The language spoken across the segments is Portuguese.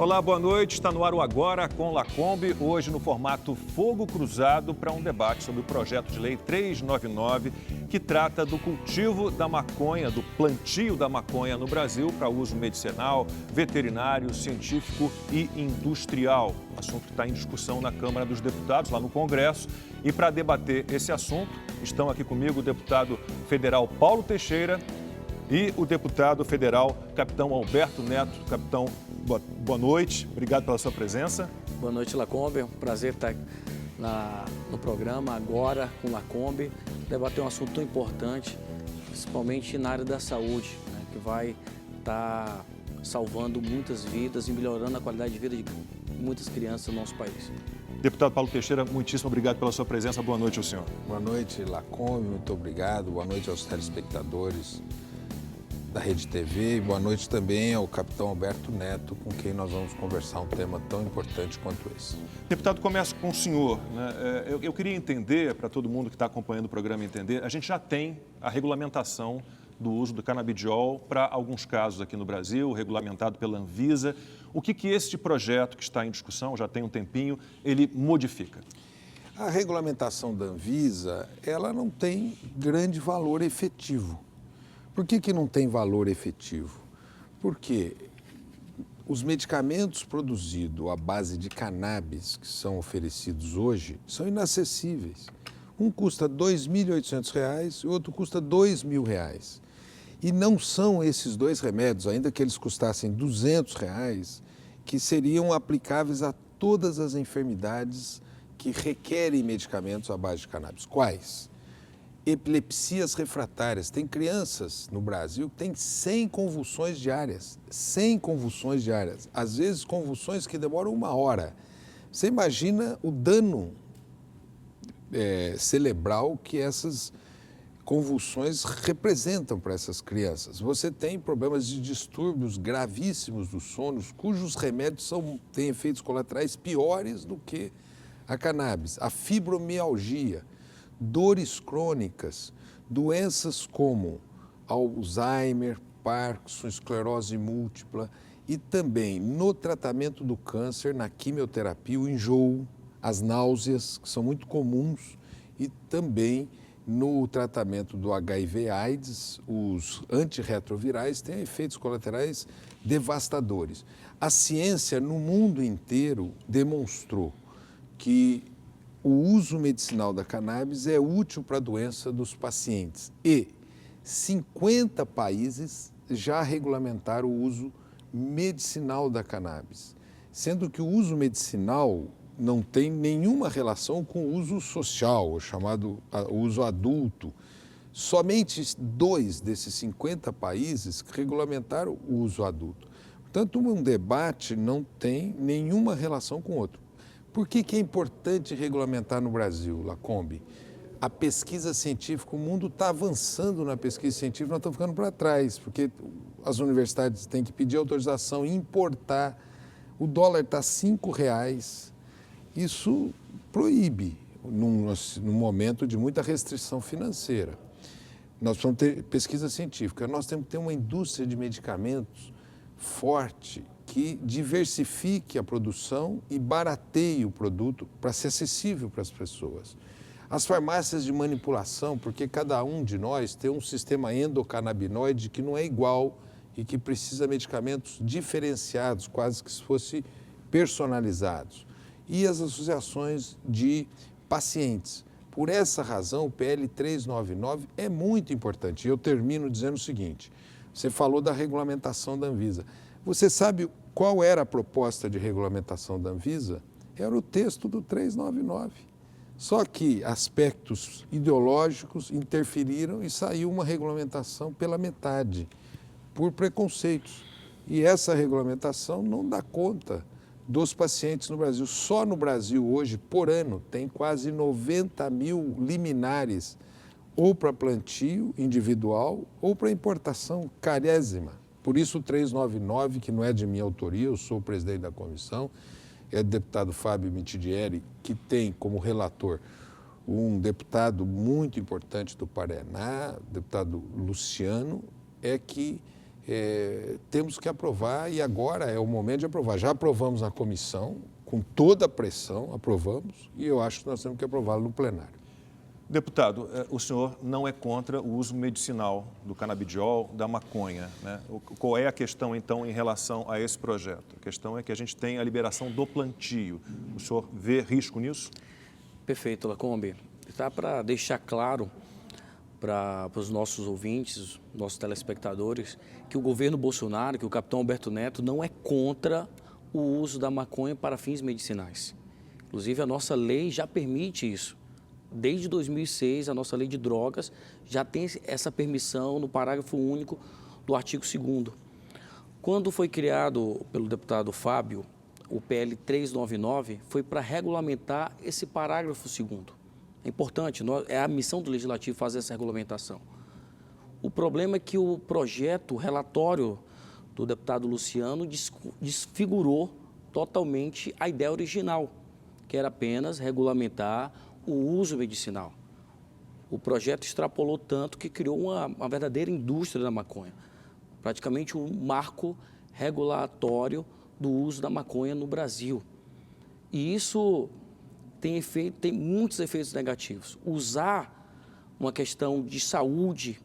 Olá, boa noite. Está no ar o Agora com Lacombe, hoje no formato Fogo Cruzado para um debate sobre o projeto de lei 399, que trata do cultivo da maconha, do plantio da maconha no Brasil para uso medicinal, veterinário, científico e industrial. O assunto está em discussão na Câmara dos Deputados, lá no Congresso. E para debater esse assunto, estão aqui comigo o deputado federal Paulo Teixeira e o deputado federal Capitão Alberto Neto. Capitão, boa noite, obrigado pela sua presença. Boa noite, Lacombe, é um prazer estar no programa Agora com Lacombe, debater um assunto tão importante, principalmente na área da saúde, né, que vai estar salvando muitas vidas e melhorando a qualidade de vida de muitas crianças no nosso país. Deputado Paulo Teixeira, muitíssimo obrigado pela sua presença, boa noite ao senhor. Boa noite, Lacombe, muito obrigado, boa noite aos telespectadores da Rede TV e boa noite também ao capitão Alberto Neto, com quem nós vamos conversar um tema tão importante quanto esse. Deputado, começo com o senhor, né? Eu queria entender, para todo mundo que está acompanhando o programa entender, a gente já tem a regulamentação do uso do canabidiol para alguns casos aqui no Brasil, regulamentado pela Anvisa. O que este projeto que está em discussão, já tem um tempinho, ele modifica? A regulamentação da Anvisa, ela não tem grande valor efetivo. Por que não tem valor efetivo? Porque os medicamentos produzidos à base de cannabis que são oferecidos hoje são inacessíveis. Um custa R$ 2.800 e o outro custa R$ 2.000. E não são esses dois remédios, ainda que eles custassem R$ 200, que seriam aplicáveis a todas as enfermidades que requerem medicamentos à base de cannabis. Quais? Epilepsias refratárias. Tem crianças no Brasil que têm 100 convulsões diárias. 100 convulsões diárias. Às vezes, convulsões que demoram 1 hora. Você imagina o dano cerebral que essas convulsões representam para essas crianças. Você tem problemas de distúrbios gravíssimos do sono, cujos remédios têm efeitos colaterais piores do que a cannabis. A fibromialgia, dores crônicas, doenças como Alzheimer, Parkinson, esclerose múltipla e também no tratamento do câncer, na quimioterapia, o enjoo, as náuseas, que são muito comuns, e também no tratamento do HIV/AIDS, os antirretrovirais têm efeitos colaterais devastadores. A ciência no mundo inteiro demonstrou que o uso medicinal da cannabis é útil para a doença dos pacientes e 50 países já regulamentaram o uso medicinal da cannabis, sendo que o uso medicinal não tem nenhuma relação com o uso social, o chamado uso adulto. Somente 2 desses 50 países regulamentaram o uso adulto. Portanto, um debate não tem nenhuma relação com o outro. Por que é importante regulamentar no Brasil, Lacombe? A pesquisa científica, o mundo está avançando na pesquisa científica, nós estamos ficando para trás, porque as universidades têm que pedir autorização e importar. O dólar está R$ 5,00. Isso proíbe, num momento de muita restrição financeira. Nós precisamos ter pesquisa científica, nós temos que ter uma indústria de medicamentos forte, que diversifique a produção e barateie o produto para ser acessível para as pessoas. As farmácias de manipulação, porque cada um de nós tem um sistema endocannabinoide que não é igual e que precisa de medicamentos diferenciados, quase que se fossem personalizados. E as associações de pacientes. Por essa razão, o PL 399 é muito importante. E eu termino dizendo o seguinte, você falou da regulamentação da Anvisa. Você sabe qual era a proposta de regulamentação da Anvisa? Era o texto do 399. Só que aspectos ideológicos interferiram e saiu uma regulamentação pela metade, por preconceitos. E essa regulamentação não dá conta dos pacientes no Brasil. Só no Brasil hoje, por ano, tem quase 90 mil liminares, ou para plantio individual ou para importação carésima. Por isso o 399, que não é de minha autoria, eu sou o presidente da comissão, é o deputado Fábio Mitidieri, que tem como relator um deputado muito importante do Paraná, deputado Luciano, é que temos que aprovar e agora é o momento de aprovar. Já aprovamos na comissão, com toda a pressão, aprovamos, e eu acho que nós temos que aprová-lo no plenário. Deputado, o senhor não é contra o uso medicinal do canabidiol, da maconha, né? Qual é a questão, então, em relação a esse projeto? A questão é que a gente tem a liberação do plantio. O senhor vê risco nisso? Perfeito, Lacombe. Está para deixar claro para os nossos ouvintes, nossos telespectadores, que o governo Bolsonaro, que o capitão Alberto Neto, não é contra o uso da maconha para fins medicinais. Inclusive, a nossa lei já permite isso. Desde 2006, a nossa lei de drogas já tem essa permissão no parágrafo único do artigo 2º. Quando foi criado pelo deputado Fábio, o PL 399, foi para regulamentar esse parágrafo 2º. É importante, é a missão do Legislativo fazer essa regulamentação. O problema é que o projeto, o relatório do deputado Luciano desfigurou totalmente a ideia original, que era apenas regulamentar o uso medicinal. O projeto extrapolou tanto que criou uma verdadeira indústria da maconha, praticamente um marco regulatório do uso da maconha no Brasil. E isso tem muitos efeitos negativos. Usar uma questão de saúde,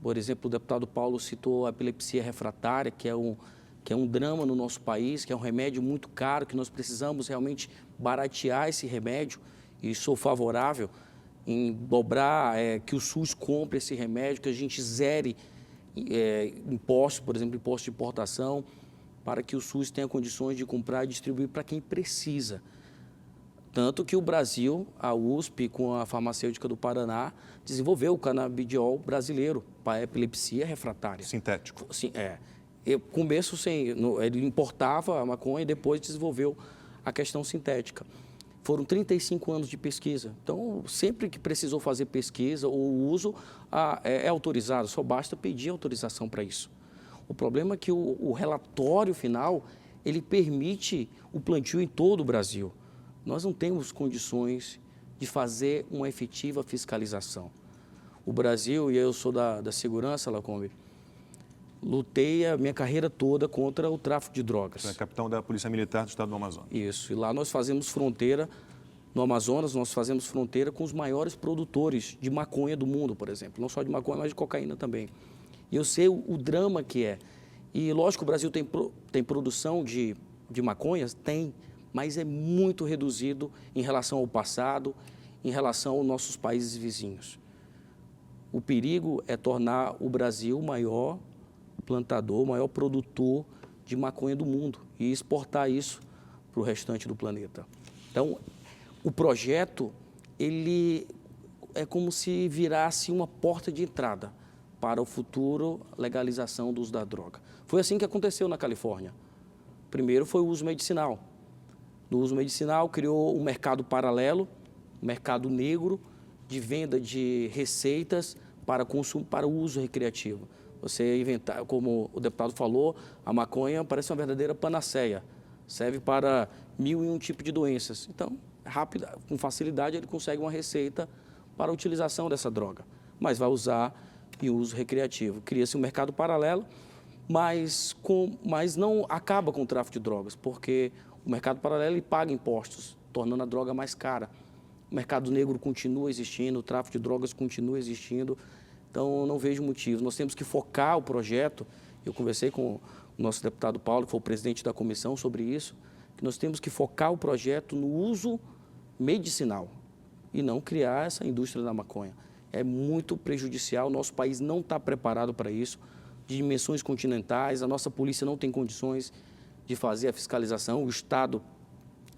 por exemplo, o deputado Paulo citou a epilepsia refratária, que é um drama no nosso país, que é um remédio muito caro, que nós precisamos realmente baratear esse remédio. E sou favorável em dobrar, que o SUS compre esse remédio, que a gente zere impostos, por exemplo, imposto de importação, para que o SUS tenha condições de comprar e distribuir para quem precisa. Tanto que o Brasil, a USP, com a farmacêutica do Paraná, desenvolveu o canabidiol brasileiro para epilepsia refratária. Sintético. Sim, começo ele importava a maconha e depois desenvolveu a questão sintética. Foram 35 anos de pesquisa. Então, sempre que precisou fazer pesquisa ou uso, é autorizado, só basta pedir autorização para isso. O problema é que o relatório final, ele permite o plantio em todo o Brasil. Nós não temos condições de fazer uma efetiva fiscalização. O Brasil, e eu sou da segurança, Lacombe, lutei a minha carreira toda contra o tráfico de drogas. Você é capitão da Polícia Militar do Estado do Amazonas. Isso, e lá nós fazemos fronteira, no Amazonas, nós fazemos fronteira com os maiores produtores de maconha do mundo, por exemplo. Não só de maconha, mas de cocaína também. E eu sei o drama que é. E lógico, o Brasil tem produção de maconhas? Tem, mas é muito reduzido em relação ao passado, em relação aos nossos países vizinhos. O perigo é tornar o Brasil o maior plantador, o maior produtor de maconha do mundo e exportar isso para o restante do planeta. Então, o projeto, ele é como se virasse uma porta de entrada para o futuro legalização do uso da droga. Foi assim que aconteceu na Califórnia. Primeiro foi o uso medicinal. No uso medicinal criou um mercado paralelo, um mercado negro de venda de receitas para consumo, para o uso recreativo. Você inventar, como o deputado falou, a maconha parece uma verdadeira panaceia. Serve para 1001 tipos de doenças. Então, rápida, com facilidade, ele consegue uma receita para a utilização dessa droga. Mas vai usar em uso recreativo. Cria-se um mercado paralelo, mas não acaba com o tráfico de drogas, porque o mercado paralelo ele paga impostos, tornando a droga mais cara. O mercado negro continua existindo, o tráfico de drogas continua existindo. Então, eu não vejo motivo. Nós temos que focar o projeto. Eu conversei com o nosso deputado Paulo, que foi o presidente da comissão, sobre isso, que nós temos que focar o projeto no uso medicinal e não criar essa indústria da maconha. É muito prejudicial, o nosso país não está preparado para isso, de dimensões continentais, a nossa polícia não tem condições de fazer a fiscalização, o Estado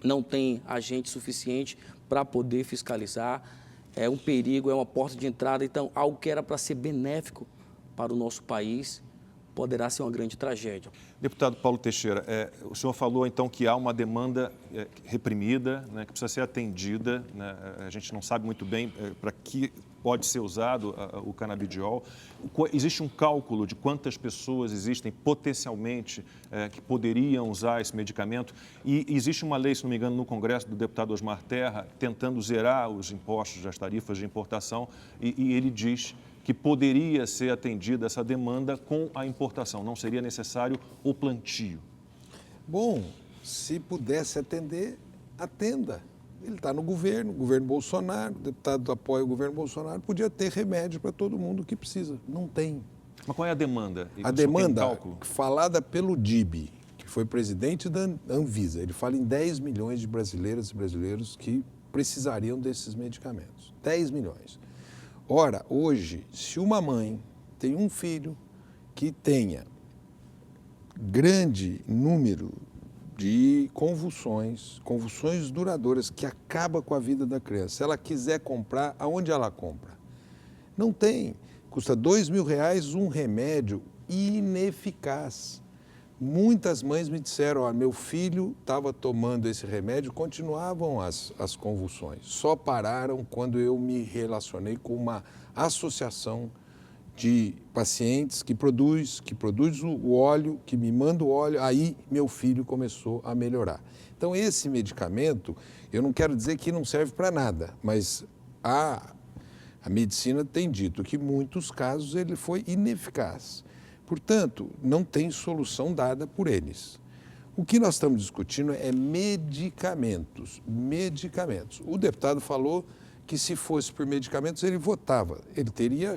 não tem agente suficiente para poder fiscalizar. É um perigo, é uma porta de entrada. Então, algo que era para ser benéfico para o nosso país poderá ser uma grande tragédia. Deputado Paulo Teixeira, o senhor falou então que há uma demanda reprimida, né, que precisa ser atendida, né? A gente não sabe muito bem para que pode ser usado o canabidiol. Existe um cálculo de quantas pessoas existem potencialmente que poderiam usar esse medicamento? E existe uma lei, se não me engano, no Congresso do deputado Osmar Terra, tentando zerar os impostos das tarifas de importação, e ele diz que poderia ser atendida essa demanda com a importação, não seria necessário o plantio. Bom, se pudesse atender, atenda. Ele está no governo Bolsonaro, o deputado apoia o governo Bolsonaro, podia ter remédio para todo mundo que precisa. Não tem. Mas qual é a demanda? A demanda falada pelo DIB, que foi presidente da Anvisa, ele fala em 10 milhões de brasileiras e brasileiros que precisariam desses medicamentos. 10 milhões. Ora, hoje, se uma mãe tem um filho que tenha grande número de convulsões duradouras que acaba com a vida da criança, se ela quiser comprar, aonde ela compra? Não tem. Custa R$2.000 um remédio ineficaz. Muitas mães me disseram, ó, meu filho estava tomando esse remédio, continuavam as convulsões. Só pararam quando eu me relacionei com uma associação de pacientes que produz o óleo, que me manda o óleo, aí meu filho começou a melhorar. Então, esse medicamento, eu não quero dizer que não serve para nada, mas a medicina tem dito que em muitos casos ele foi ineficaz. Portanto, não tem solução dada por eles. O que nós estamos discutindo é medicamentos. O deputado falou que se fosse por medicamentos ele votava. Ele teria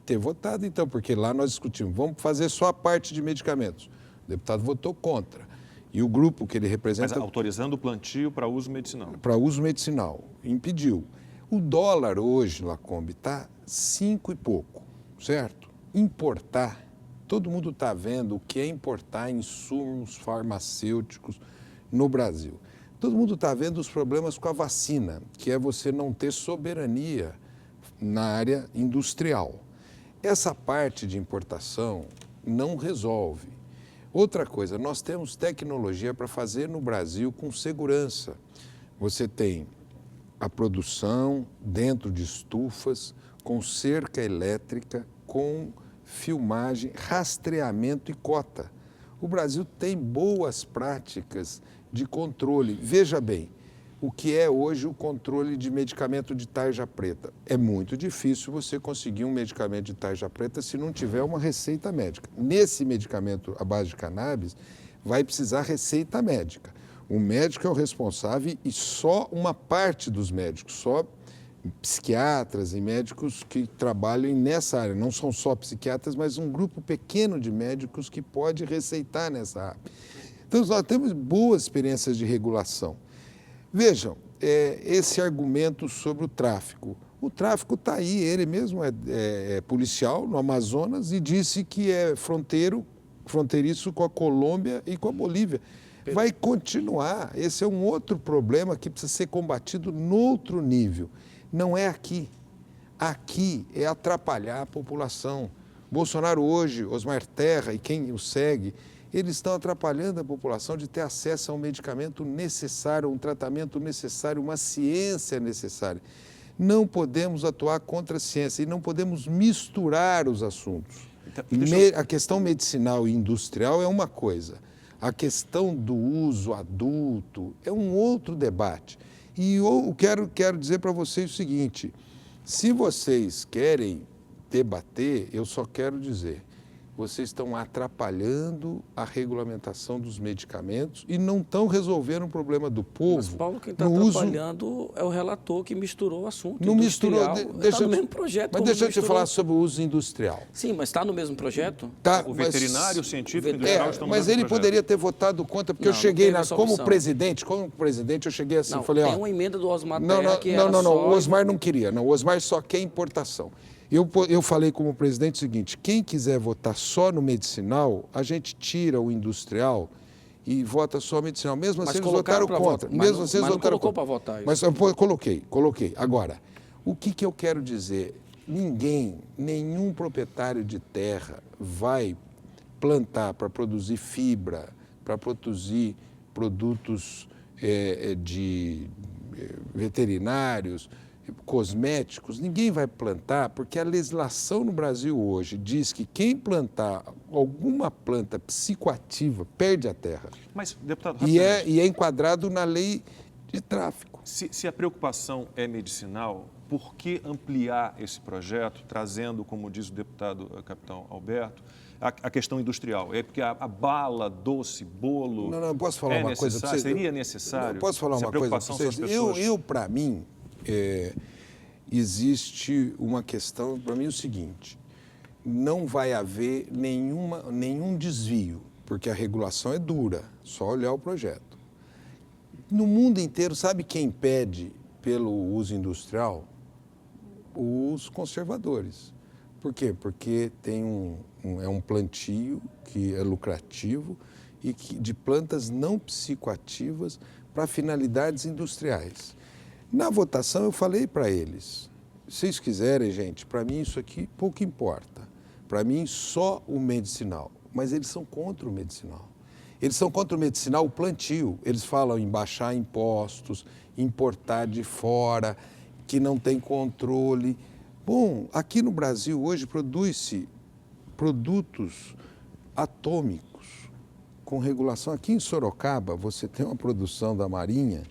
ter votado então, porque lá nós discutimos, vamos fazer só a parte de medicamentos. O deputado votou contra. E o grupo que ele representa... Mas autorizando o plantio para uso medicinal. Para uso medicinal. Impediu. O dólar hoje, Lacombe, está 5 e pouco, certo? Importar, todo mundo está vendo o que é importar insumos farmacêuticos no Brasil. Todo mundo está vendo os problemas com a vacina, que é você não ter soberania na área industrial. Essa parte de importação não resolve. Outra coisa, nós temos tecnologia para fazer no Brasil com segurança. Você tem a produção dentro de estufas, com cerca elétrica, com filmagem, rastreamento e cota. O Brasil tem boas práticas de controle. Veja bem, o que é hoje o controle de medicamento de tarja preta? É muito difícil você conseguir um medicamento de tarja preta se não tiver uma receita médica. Nesse medicamento à base de cannabis, vai precisar receita médica. O médico é o responsável e só uma parte dos médicos, só psiquiatras e médicos que trabalham nessa área. Não são só psiquiatras, mas um grupo pequeno de médicos que pode receitar nessa área. Então, nós temos boas experiências de regulação. Vejam, esse argumento sobre o tráfico. O tráfico está aí, ele mesmo é policial no Amazonas e disse que é fronteiriço com a Colômbia e com a Bolívia. Vai continuar. Esse é um outro problema que precisa ser combatido no outro nível. Não é aqui. Aqui é atrapalhar a população. Bolsonaro hoje, Osmar Terra e quem o segue, eles estão atrapalhando a população de ter acesso a um medicamento necessário, um tratamento necessário, uma ciência necessária. Não podemos atuar contra a ciência e não podemos misturar os assuntos. A questão medicinal e industrial é uma coisa. A questão do uso adulto é um outro debate. E eu quero dizer para vocês o seguinte, se vocês querem debater, eu só quero dizer, vocês estão atrapalhando a regulamentação dos medicamentos e não estão resolvendo o problema do povo. Mas, Paulo, quem está atrapalhando é o relator que misturou o assunto. Não misturou, está no mesmo projeto. Mas deixa eu te falar sobre o uso industrial. Sim, mas está no mesmo projeto? Tá, o veterinário, o científico, o industrial estão no mesmo mas ele projeto. Poderia ter votado contra, porque eu cheguei lá, como presidente, eu cheguei assim, não, falei, tem uma emenda do Osmar Terra que era não, só... o Osmar não queria, não, o Osmar só quer importação. Eu falei como presidente o seguinte, quem quiser votar só no medicinal, a gente tira o industrial e vota só medicinal. Mesmo assim, eles votaram contra. Mesmo assim, eles votaram colocou para votar isso. Mas eu coloquei. Agora, o que eu quero dizer? Nenhum proprietário de terra vai plantar para produzir fibra, para produzir produtos veterinários, cosméticos, ninguém vai plantar, porque a legislação no Brasil hoje diz que quem plantar alguma planta psicoativa perde a terra. Mas, deputado, E rapidamente, é enquadrado na lei de tráfico. se a preocupação é medicinal, por que ampliar esse projeto, trazendo, como diz o deputado capitão Alberto, a questão industrial? É porque a bala, doce, bolo... Não, posso falar uma coisa para vocês? Seria necessário? Não, posso falar se a uma coisa para preocupação vocês? são as pessoas... Para mim, existe uma questão, para mim é o seguinte, não vai haver nenhum desvio, porque a regulação é dura, só olhar o projeto. No mundo inteiro, sabe quem pede pelo uso industrial? Os conservadores. Por quê? Porque tem um plantio que é lucrativo e de plantas não psicoativas para finalidades industriais. Na votação eu falei para eles, se vocês quiserem, gente, para mim isso aqui pouco importa. Para mim só o medicinal, mas eles são contra o medicinal. Eles são contra o medicinal, o plantio. Eles falam em baixar impostos, importar de fora, que não tem controle. Bom, aqui no Brasil hoje produz-se produtos atômicos com regulação. Aqui em Sorocaba você tem uma produção da Marinha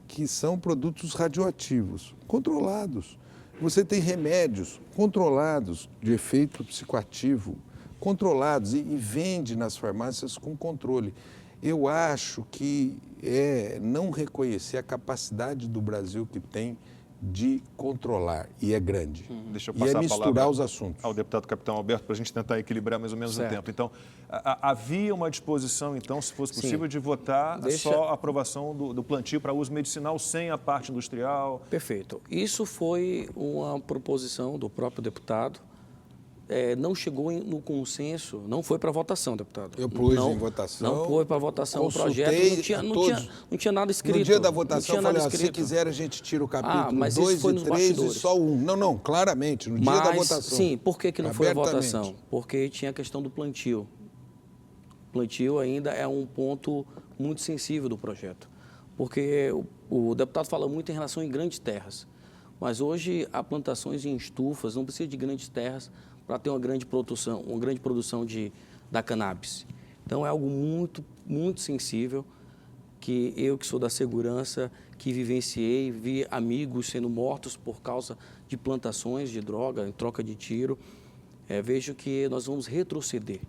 que são produtos radioativos, controlados. Você tem remédios controlados de efeito psicoativo, controlados e vende nas farmácias com controle. Eu acho que é não reconhecer a capacidade do Brasil que tem de controlar, e é grande. Deixa eu E passar é a misturar palavra os assuntos. ao deputado capitão Alberto para a gente tentar equilibrar mais ou menos o tempo. Então, havia uma disposição, então, se fosse possível, de votar só a aprovação do plantio para uso medicinal sem a parte industrial? Perfeito. Isso foi uma proposição do próprio deputado. Não chegou no consenso, não foi para votação, deputado. Eu pus em votação. Não foi para votação o projeto, não tinha nada escrito. No dia da votação eu falei, se quiser a gente tira o capítulo 2 e 3 e só um. Não, claramente, no dia da votação. Sim, por que não foi a votação? Porque tinha a questão do plantio. O plantio ainda é um ponto muito sensível do projeto, porque o deputado fala muito em relação em grandes terras, mas hoje há plantações em estufas, não precisa de grandes terras para ter uma grande produção da cannabis. Então, é algo muito, muito sensível que eu, que sou da segurança, que vivenciei, vi amigos sendo mortos por causa de plantações de droga, em troca de tiro, vejo que nós vamos retroceder.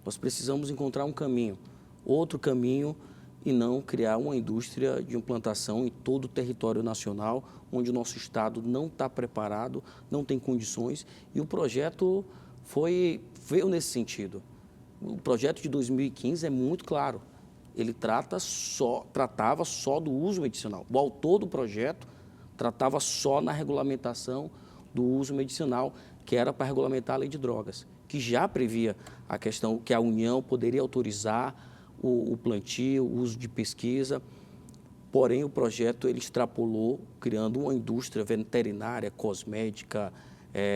Nós precisamos encontrar um caminho, outro caminho, e não criar uma indústria de implantação em todo o território nacional, onde o nosso Estado não está preparado, não tem condições, e o projeto veio nesse sentido. O projeto de 2015 é muito claro, ele tratava só do uso medicinal. O autor do projeto tratava só na regulamentação do uso medicinal, que era para regulamentar a lei de drogas, que já previa a questão que a União poderia autorizar o plantio, o uso de pesquisa, porém o projeto ele extrapolou, criando uma indústria veterinária, cosmética,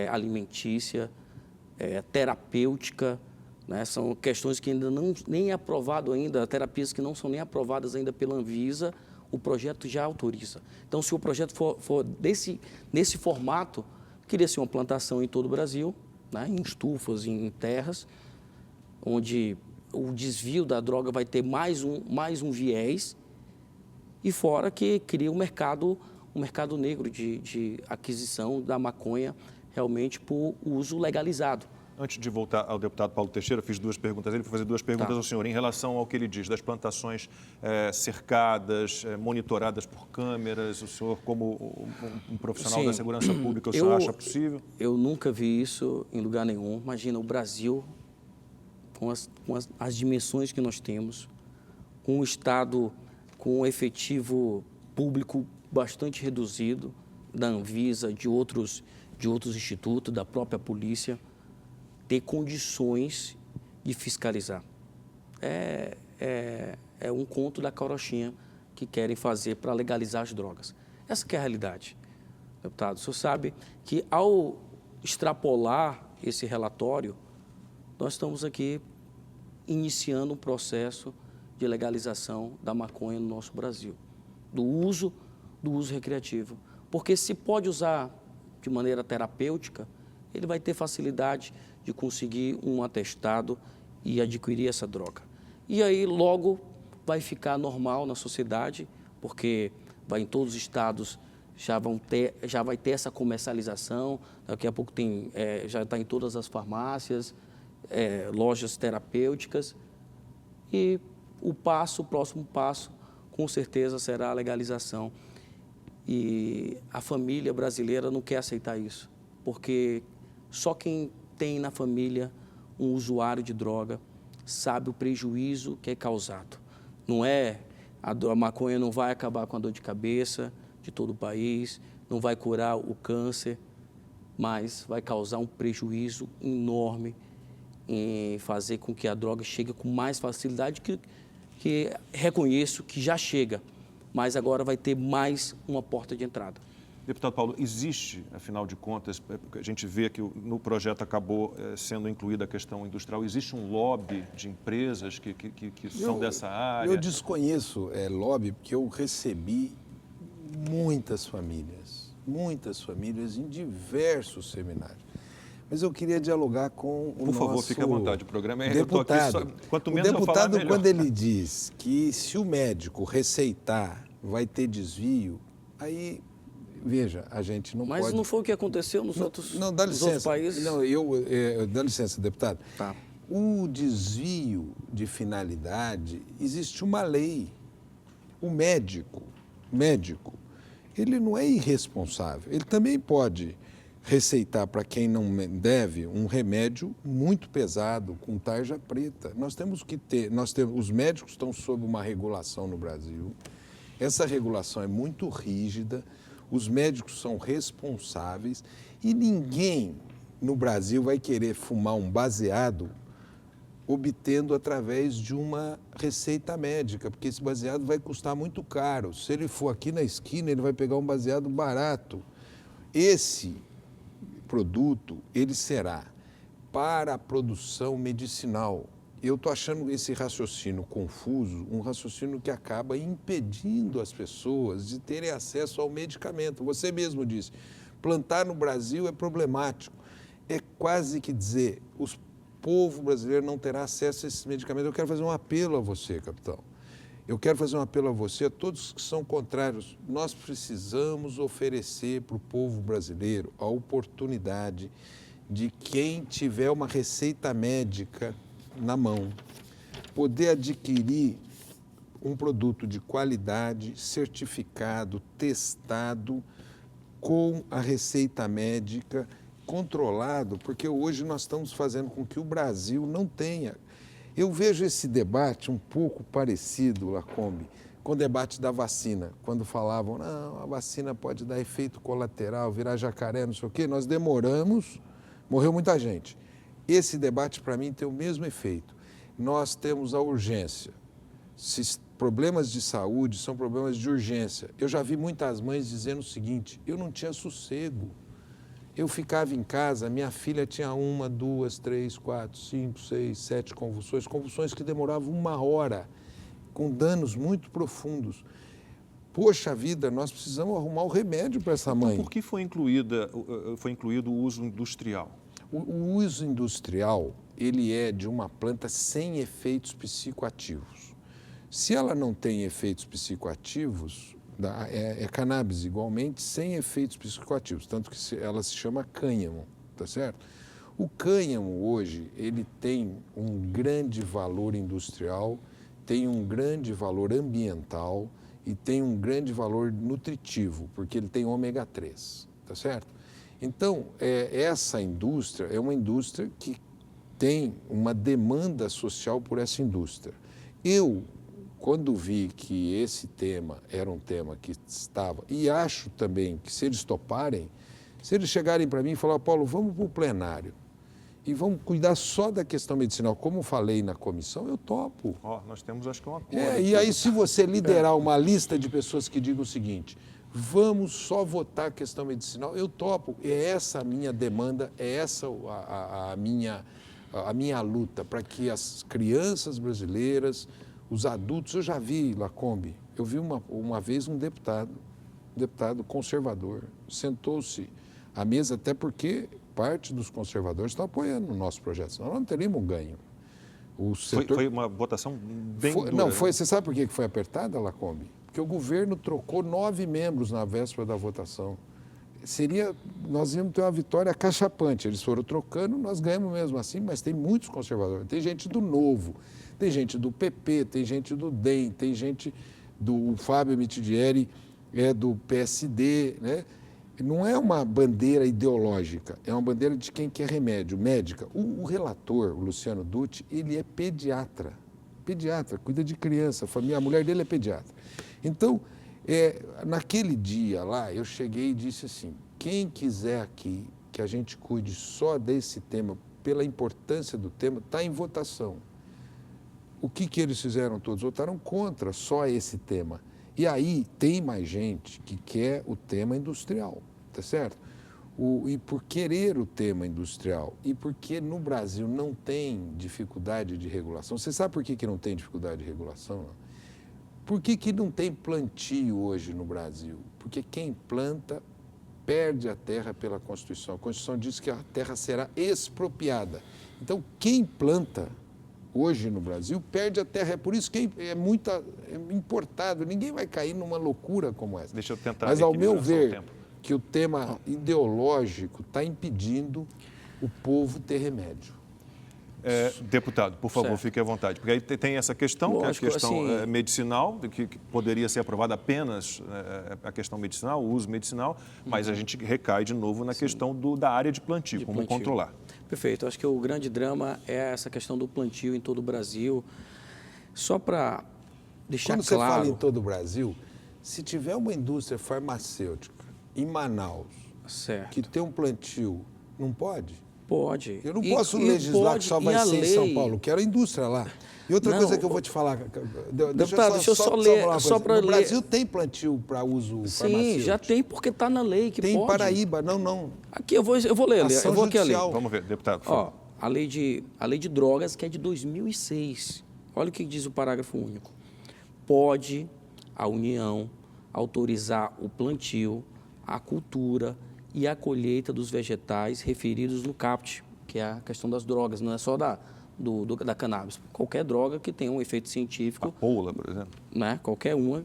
alimentícia, terapêutica, né? São questões que ainda nem é aprovado ainda, terapias que não são nem aprovadas ainda pela Anvisa, o projeto já autoriza. Então, se o projeto for nesse formato, queria ser uma plantação em todo o Brasil, né? Em estufas, em terras, onde o desvio da droga vai ter mais um viés, e fora que cria um mercado negro de aquisição da maconha realmente por uso legalizado. Antes de voltar ao deputado Paulo Teixeira, eu fiz duas perguntas a ele, vou fazer duas perguntas ao senhor em relação ao que ele diz das plantações cercadas, monitoradas por câmeras. O senhor, como um profissional da segurança pública, o senhor acha possível? Eu nunca vi isso em lugar nenhum. Imagina o Brasil, com as dimensões que nós temos, com um Estado com um efetivo público bastante reduzido, da Anvisa, de outros institutos, da própria polícia, ter condições de fiscalizar. É um conto da carochinha que querem fazer para legalizar as drogas. Essa que é a realidade, deputado. O senhor sabe que, ao extrapolar esse relatório, nós estamos aqui iniciando um processo de legalização da maconha no nosso Brasil, do uso recreativo. Porque se pode usar de maneira terapêutica, ele vai ter facilidade de conseguir um atestado e adquirir essa droga. E aí logo vai ficar normal na sociedade, porque vai em todos os estados, já vai ter essa comercialização, daqui a pouco já está em todas as farmácias, lojas terapêuticas, e o próximo passo, com certeza será a legalização. E a família brasileira não quer aceitar isso, porque só quem tem na família um usuário de droga sabe o prejuízo que é causado. Não é, a maconha não vai acabar com a dor de cabeça de todo o país, não vai curar o câncer, mas vai causar um prejuízo enorme em fazer com que a droga chegue com mais facilidade, que reconheço que já chega, mas agora vai ter mais uma porta de entrada. Deputado Paulo, existe, afinal de contas, a gente vê que no projeto acabou sendo incluída a questão industrial, existe um lobby de empresas que são dessa área? Eu desconheço lobby porque eu recebi muitas famílias em diversos seminários. Mas eu queria dialogar com o Por favor, fique à vontade, o programa é... deputado. Quanto menos eu falar, melhor. Quando ele diz que se o médico receitar vai ter desvio, aí, veja, a gente não pode... Mas não foi o que aconteceu nos outros países? Não, dá licença, deputado. Tá. O desvio de finalidade, existe uma lei. O médico, ele não é irresponsável. Ele também pode receitar para quem não deve um remédio muito pesado, com tarja preta. Nós temos que ter, os médicos estão sob uma regulação no Brasil. Essa regulação é muito rígida, os médicos são responsáveis e ninguém no Brasil vai querer fumar um baseado obtendo através de uma receita médica, porque esse baseado vai custar muito caro. Se ele for aqui na esquina, ele vai pegar um baseado barato. Esse produto, ele será para a produção medicinal. Eu estou achando esse raciocínio confuso, um raciocínio que acaba impedindo as pessoas de terem acesso ao medicamento. Você mesmo disse, plantar no Brasil é problemático. É quase que dizer, o povo brasileiro não terá acesso a esses medicamentos. Eu quero fazer um apelo a você, capitão. Eu quero fazer um apelo a você, a todos que são contrários. Nós precisamos oferecer para o povo brasileiro a oportunidade de quem tiver uma receita médica na mão, poder adquirir um produto de qualidade, certificado, testado, com a receita médica, controlado, porque hoje nós estamos fazendo com que o Brasil não tenha. Eu vejo esse debate um pouco parecido, Lacombe, com o debate da vacina, quando falavam, não, a vacina pode dar efeito colateral, virar jacaré, não sei o quê. Nós demoramos, morreu muita gente. Esse debate, para mim, tem o mesmo efeito. Nós temos a urgência. Problemas de saúde são problemas de urgência. Eu já vi muitas mães dizendo o seguinte, eu não tinha sossego. Eu ficava em casa, minha filha tinha 1, 2, 3, 4, 5, 6, 7 convulsões que demoravam 1 hora, com danos muito profundos. Poxa vida, nós precisamos arrumar o remédio para essa mãe. Então, por que foi incluído o uso industrial? O uso industrial, ele é de uma planta sem efeitos psicoativos. Se ela não tem efeitos psicoativos, é cannabis igualmente, sem efeitos psicoativos, tanto que ela se chama cânhamo, tá certo? O cânhamo hoje, ele tem um grande valor industrial, tem um grande valor ambiental e tem um grande valor nutritivo, porque ele tem ômega 3, tá certo? Então, essa indústria é uma indústria que tem uma demanda social por essa indústria. Eu, quando vi que esse tema era um tema que estava, e acho também que se eles toparem, se eles chegarem para mim e falar, Paulo, vamos para o plenário e vamos cuidar só da questão medicinal, como falei na comissão, eu topo. Nós temos, acho que, um acordo. E aí, se você liderar uma lista de pessoas que digam o seguinte, vamos só votar a questão medicinal, eu topo. É essa a minha demanda, é essa a minha luta, para que as crianças brasileiras, os adultos, eu já vi, Lacombe, eu vi uma vez um deputado deputado conservador, sentou-se à mesa, até porque parte dos conservadores estão apoiando o nosso projeto, senão nós não teríamos um ganho. O setor... Foi uma votação bem dura. Não, foi, você sabe por que foi apertada, Lacombe? Porque o governo trocou 9 membros na véspera da votação. Nós íamos ter uma vitória cachapante. Eles foram trocando, nós ganhamos mesmo assim, mas tem muitos conservadores. Tem gente do Novo, tem gente do PP, tem gente do DEM, tem gente do Fábio Mitidieri, do PSD, né? Não é uma bandeira ideológica, é uma bandeira de quem quer remédio, médica. O relator, o Luciano Dutti, ele é pediatra, cuida de criança, a mulher dele é pediatra. Então, naquele dia lá, eu cheguei e disse assim, quem quiser aqui que a gente cuide só desse tema, pela importância do tema, está em votação. O que eles fizeram todos? Votaram contra só esse tema. E aí tem mais gente que quer o tema industrial, tá certo? E por querer o tema industrial e porque no Brasil não tem dificuldade de regulação. Você sabe por que não tem dificuldade de regulação? Por que não tem plantio hoje no Brasil? Porque quem planta perde a terra pela Constituição. A Constituição diz que a terra será expropriada. Então, quem planta hoje no Brasil perde a terra. É por isso que é importado. Ninguém vai cair numa loucura como essa. Deixa eu tentar. Mas, ao meu ver, que o tema ideológico está impedindo o povo ter remédio. Deputado, por favor, Certo. fique à vontade. Porque aí tem essa questão, Lógico, que é a questão assim... medicinal, que poderia ser aprovada apenas a questão medicinal, o uso medicinal, mas a gente recai de novo na questão da área de plantio, como controlar. Perfeito. Acho que o grande drama é essa questão do plantio em todo o Brasil. Só para deixar Quando claro... você fala em todo o Brasil, se tiver uma indústria farmacêutica em Manaus Certo. que tem um plantio, não pode? Pode. Eu não posso legislar que só vai ser em São Paulo, quero a indústria lá. E outra coisa que eu vou te falar, deputado, deixa eu só ler. No Brasil tem plantio para uso farmacêutico? Sim, já tem, porque está na lei que tem pode. Tem em Paraíba, não. Aqui eu vou ler, Ação eu vou aqui a lei. judicial. Vamos ver, deputado, por favor. A lei de drogas, que é de 2006. Olha o que diz o parágrafo único. Pode a União autorizar o plantio, a cultura e a colheita dos vegetais referidos no caput, que é a questão das drogas, não é só da cannabis. Qualquer droga que tenha um efeito científico. A papoula, por exemplo. Né, qualquer uma,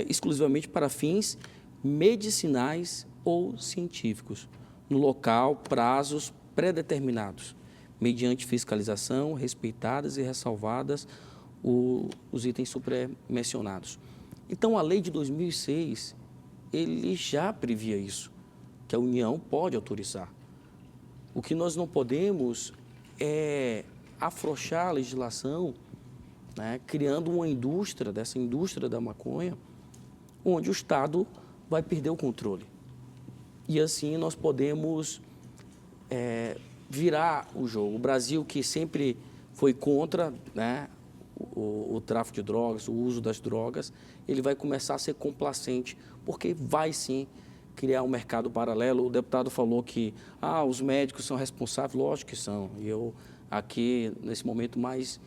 exclusivamente para fins medicinais ou científicos, no local, prazos pré-determinados, mediante fiscalização, respeitadas e ressalvadas os itens supramencionados. Então, a lei de 2006, ele já previa isso, que a União pode autorizar. O que nós não podemos é afrouxar a legislação, né, criando uma indústria, dessa indústria da maconha, onde o Estado vai perder o controle. E assim nós podemos virar o jogo. O Brasil, que sempre foi contra, né, o tráfico de drogas, o uso das drogas, ele vai começar a ser complacente, porque vai sim criar um mercado paralelo. O deputado falou que os médicos são responsáveis, lógico que são. E eu aqui, nesse momento mais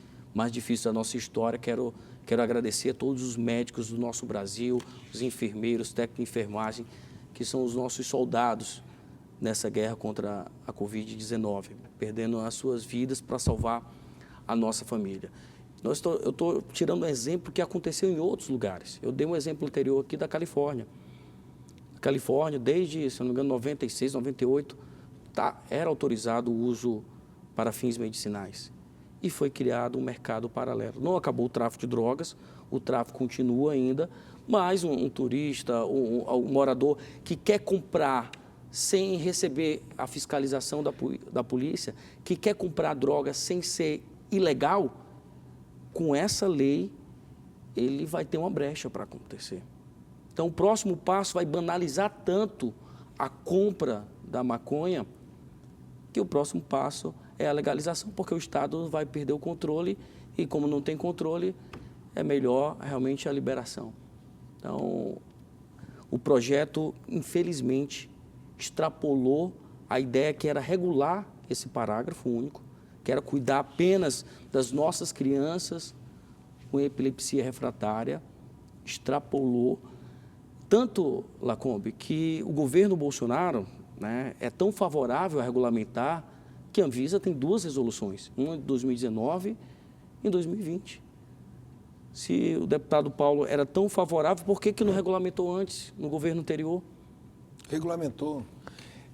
difícil da nossa história, quero agradecer a todos os médicos do nosso Brasil, os enfermeiros, técnicos de enfermagem, que são os nossos soldados nessa guerra contra a Covid-19, perdendo as suas vidas para salvar a nossa família. Eu estou tirando um exemplo que aconteceu em outros lugares. Eu dei um exemplo anterior aqui da Califórnia. Califórnia, desde, se não me engano, 96, 98, era autorizado o uso para fins medicinais. E foi criado um mercado paralelo. Não acabou o tráfico de drogas, o tráfico continua ainda, mas um turista, um morador que quer comprar sem receber a fiscalização da polícia, que quer comprar droga sem ser ilegal, com essa lei, ele vai ter uma brecha para acontecer. Então, o próximo passo vai banalizar tanto a compra da maconha, que o próximo passo é a legalização, porque o Estado vai perder o controle e, como não tem controle, é melhor realmente a liberação. Então, o projeto, infelizmente, extrapolou a ideia que era regular esse parágrafo único, que era cuidar apenas das nossas crianças com epilepsia refratária, extrapolou Tanto, Lacombe, que o governo Bolsonaro, né, é tão favorável a regulamentar que a Anvisa tem 2 resoluções, uma em 2019 e em 2020. Se o deputado Paulo era tão favorável, por que não regulamentou antes, no governo anterior? Regulamentou.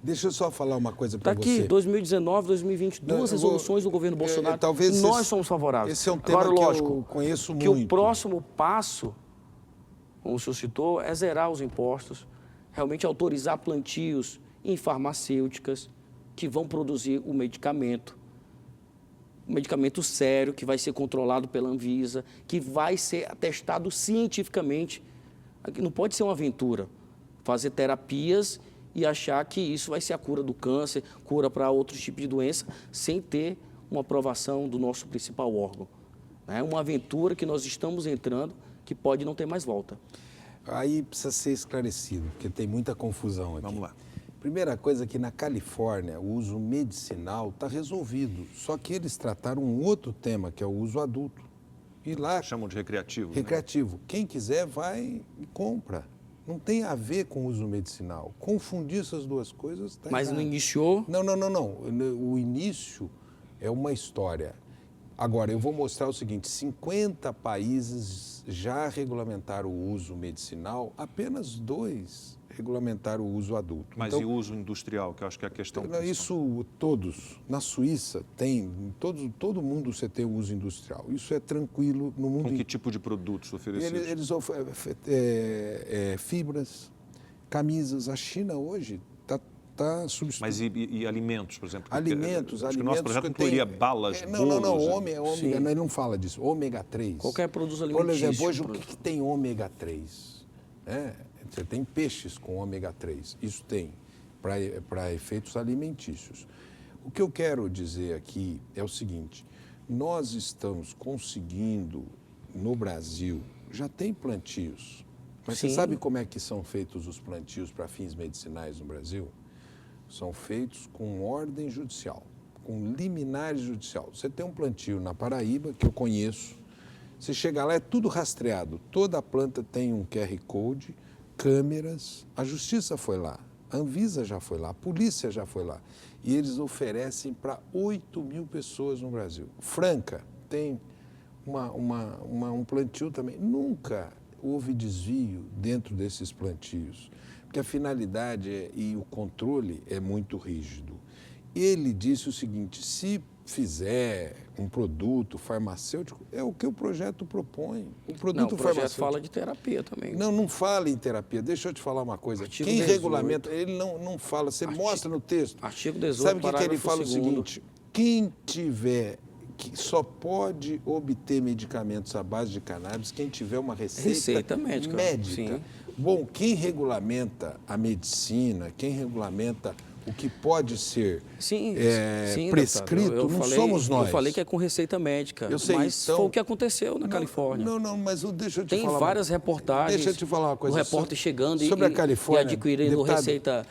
Deixa eu só falar uma coisa para Está você. aqui, 2019, 2020, 2 resoluções do governo Bolsonaro. Talvez nós somos favoráveis. Esse é um tema Agora, lógico, que eu conheço que muito. o próximo passo, como o senhor citou, é zerar os impostos, realmente autorizar plantios em farmacêuticas que vão produzir o medicamento. Um medicamento sério, que vai ser controlado pela Anvisa, que vai ser atestado cientificamente. Não pode ser uma aventura, fazer terapias e achar que isso vai ser a cura do câncer, cura para outros tipos de doença, sem ter uma aprovação do nosso principal órgão. É uma aventura que nós estamos entrando, que pode não ter mais volta. Aí precisa ser esclarecido, porque tem muita confusão aqui. Vamos lá. Primeira coisa é que na Califórnia o uso medicinal está resolvido, só que eles trataram um outro tema, que é o uso adulto. E lá... Chamam de recreativo. Recreativo. Né? Quem quiser vai e compra. Não tem a ver com o uso medicinal. Confundir essas duas coisas está Mas errado. não iniciou? Não. O início é uma história. Agora, eu vou mostrar o seguinte, 50 países já regulamentaram o uso medicinal, apenas 2 regulamentaram o uso adulto. Mas então, e o uso industrial, que eu acho que é a questão principal? Isso todos. Na Suíça tem, todo mundo você tem o uso industrial. Isso é tranquilo no mundo. Com que tipo de produtos oferecidos? Eles oferecem fibras, camisas. A China hoje está substituindo. Mas e alimentos, por exemplo? Alimentos. Acho que o nosso projeto incluiria balas, bolos... Não, ômega, ele não fala disso. Ômega 3. Qualquer produto alimentício. Por exemplo, hoje o que tem ômega 3? Você tem peixes com ômega 3. Isso tem para efeitos alimentícios. O que eu quero dizer aqui é o seguinte, nós estamos conseguindo, no Brasil, já tem plantios, mas Sim. Você sabe como é que são feitos os plantios para fins medicinais no Brasil? São feitos com ordem judicial, com liminar judicial. Você tem um plantio na Paraíba, que eu conheço, você chega lá, é tudo rastreado, toda a planta tem um QR Code, câmeras, a Justiça foi lá, a Anvisa já foi lá, a Polícia já foi lá. E eles oferecem para 8.000 pessoas no Brasil. Franca tem um plantio também. Nunca houve desvio dentro desses plantios, porque a finalidade e o controle é muito rígido. Ele disse o seguinte, se fizer um produto farmacêutico, é o que o projeto propõe. O projeto fala de terapia também. Não fala em terapia. Deixa eu te falar uma coisa. Artigo Quem 18. regulamenta, ele não fala, você mostra no texto. Artigo 18, Sabe o que ele fala? 2º. O seguinte, quem tiver, que só pode obter medicamentos à base de cannabis, quem tiver uma receita médica. Sim. Bom, quem regulamenta a medicina, quem regulamenta o que pode ser sim, prescrito, eu não falei, somos nós. Eu falei que é com receita médica, eu sei, mas então, foi o que aconteceu na Califórnia. Mas deixa eu te Tem falar. Tem várias reportagens. Deixa eu te falar uma coisa. O repórter chegando sobre a Califórnia, e adquirindo receita.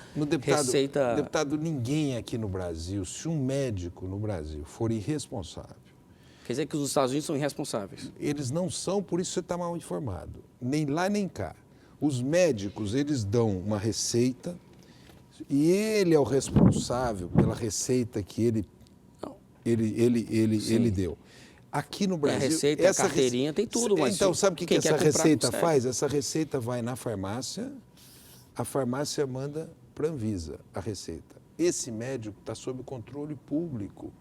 Deputado, ninguém aqui no Brasil, se um médico no Brasil for irresponsável. Quer dizer que os Estados Unidos são irresponsáveis. Eles não são, por isso você está mal informado. Nem lá, nem cá. Os médicos, eles dão uma receita e ele é o responsável pela receita que ele deu. Aqui no Brasil... Tem a receita, a carteirinha, tem tudo. Mas então, sabe o que essa receita faz? Essa receita vai na farmácia, a farmácia manda para a Anvisa a receita. Esse médico está sob controle público.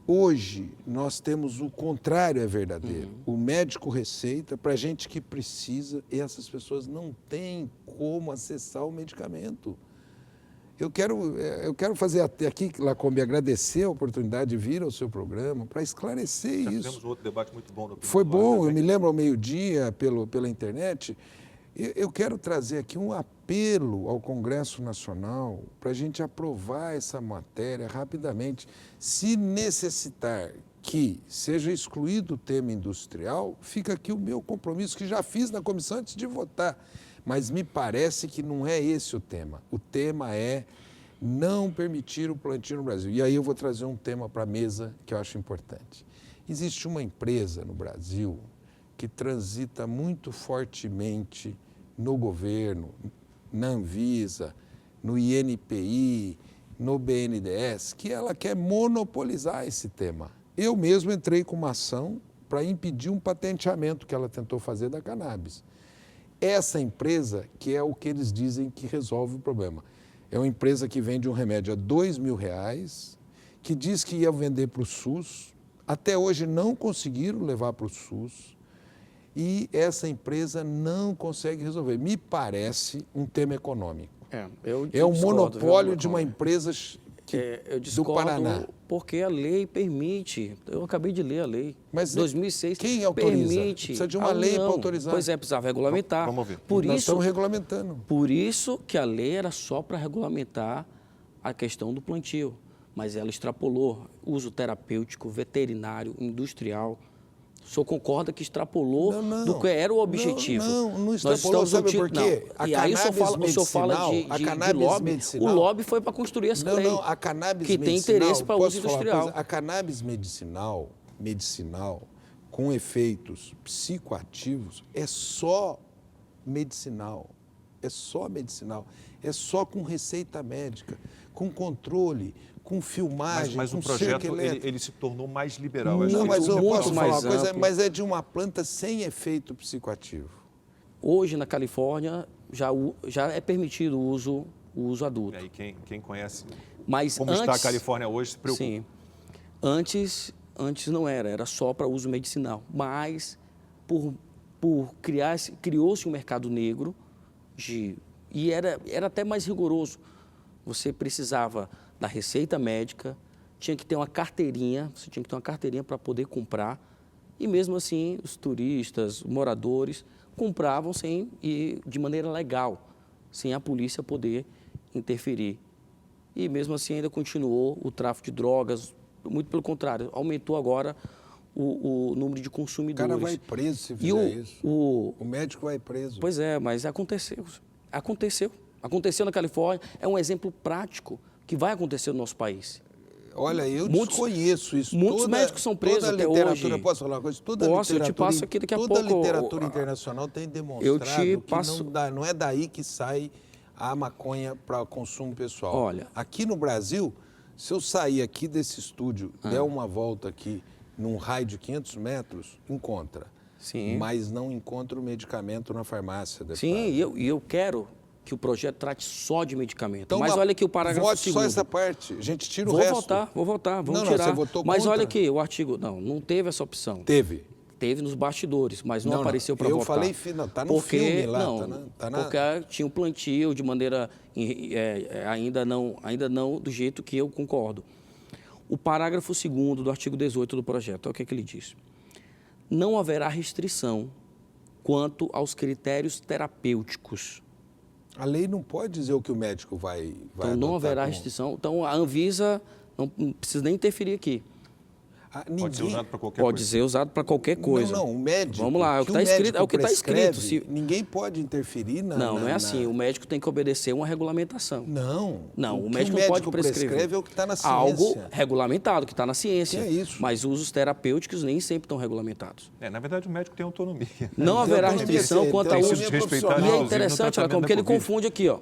Hoje, nós temos o contrário, é verdadeiro. O médico receita para gente que precisa e essas pessoas não têm como acessar o medicamento. Eu quero fazer até aqui, Lacombe, agradecer a oportunidade de vir ao seu programa para esclarecer isso. Tivemos um outro debate muito bom. Foi bom, eu me lembro ao meio-dia pela internet. Eu quero trazer aqui um apelo ao Congresso Nacional para a gente aprovar essa matéria rapidamente. Se necessitar que seja excluído o tema industrial, fica aqui o meu compromisso, que já fiz na comissão antes de votar. Mas me parece que não é esse o tema. O tema é não permitir o plantio no Brasil. E aí eu vou trazer um tema para a mesa que eu acho importante. Existe uma empresa no Brasil que transita muito fortemente no governo, na Anvisa, no INPI, no BNDES, que ela quer monopolizar esse tema. Eu mesmo entrei com uma ação para impedir um patenteamento que ela tentou fazer da cannabis. Essa empresa, que é o que eles dizem que resolve o problema, é uma empresa que vende um remédio a R$2.000, que diz que ia vender para o SUS, até hoje não conseguiram levar para o SUS, e essa empresa não consegue resolver. Me parece um tema econômico. É um monopólio de uma empresa eu discordo, do Paraná. Porque a lei permite. Eu acabei de ler a lei. Mas 2006 quem autoriza? permite. Precisa de uma lei para autorizar. Pois é, precisava regulamentar. Vamos ver. Nós estamos regulamentando. Por isso que a lei era só para regulamentar a questão do plantio. Mas ela extrapolou uso terapêutico, veterinário, industrial. O senhor concorda que extrapolou do que era o objetivo? Não extrapolou, sabe por quê? E aí o senhor fala de lobby. O lobby foi para construir essa lei. A cannabis que medicinal, tem interesse para uso industrial. A cannabis medicinal, com efeitos psicoativos, é só medicinal. É só medicinal. É só com receita médica, com controle, com filmagem, mas com o projeto cerco ele se tornou mais liberal. Não, mas eu posso falar uma coisa, amplo. mas é de uma planta sem efeito psicoativo. Hoje, na Califórnia, já é permitido o uso adulto. E aí, quem conhece Mas como está a Califórnia hoje se preocupa. Sim. Antes não era só para uso medicinal. Mas, criou-se um mercado negro e era até mais rigoroso. Você precisava da receita médica, tinha que ter uma carteirinha, você tinha que ter uma carteirinha para poder comprar. E mesmo assim, os turistas, moradores, compravam de maneira legal, sem a polícia poder interferir. E mesmo assim ainda continuou o tráfico de drogas, muito pelo contrário, aumentou agora o número de consumidores. O cara vai preso se fizer isso. O médico vai preso. Pois é, mas aconteceu. Aconteceu na Califórnia, é um exemplo prático que vai acontecer no nosso país. Olha, eu desconheço isso. Muitos médicos são presos até hoje. Posso falar uma coisa? Posso, eu te passo aqui daqui a pouco. Toda a literatura internacional tem demonstrado que não é daí que sai a maconha para consumo pessoal. Olha, aqui no Brasil, se eu sair aqui desse estúdio, der uma volta aqui num raio de 500 metros, encontra. Sim. Mas não encontra o medicamento na farmácia. Sim, e eu quero que o projeto trate só de medicamento. Então, mas olha aqui o parágrafo vote segundo. Só essa parte, a gente tira o resto. Vou votar, vamos tirar. Não, você votou mas contra? Olha aqui, o artigo, não teve essa opção. Teve nos bastidores, mas não apareceu para votar. Eu falei, está no filme lá. Porque tinha um plantio de maneira, ainda não do jeito que eu concordo. O parágrafo 2º do artigo 18 do projeto, olha o que ele diz. Não haverá restrição quanto aos critérios terapêuticos. A lei não pode dizer o que o médico vai Então, não haverá restrição. Então, a Anvisa não precisa nem interferir aqui. Pode ser usado para qualquer coisa. Pode ser usado para qualquer coisa. Não, o médico... Vamos lá, é o que está escrito. É o que está escrito. Ninguém pode interferir na... Não é assim. O médico tem que obedecer uma regulamentação. Não, o médico não pode prescrever. É o que está na ciência. Algo regulamentado, que está na ciência. Que é isso? Mas usos terapêuticos nem sempre estão regulamentados. Na verdade, o médico tem autonomia. Não haverá restrição quanto a uso... E é interessante, porque ele confunde aqui, ó.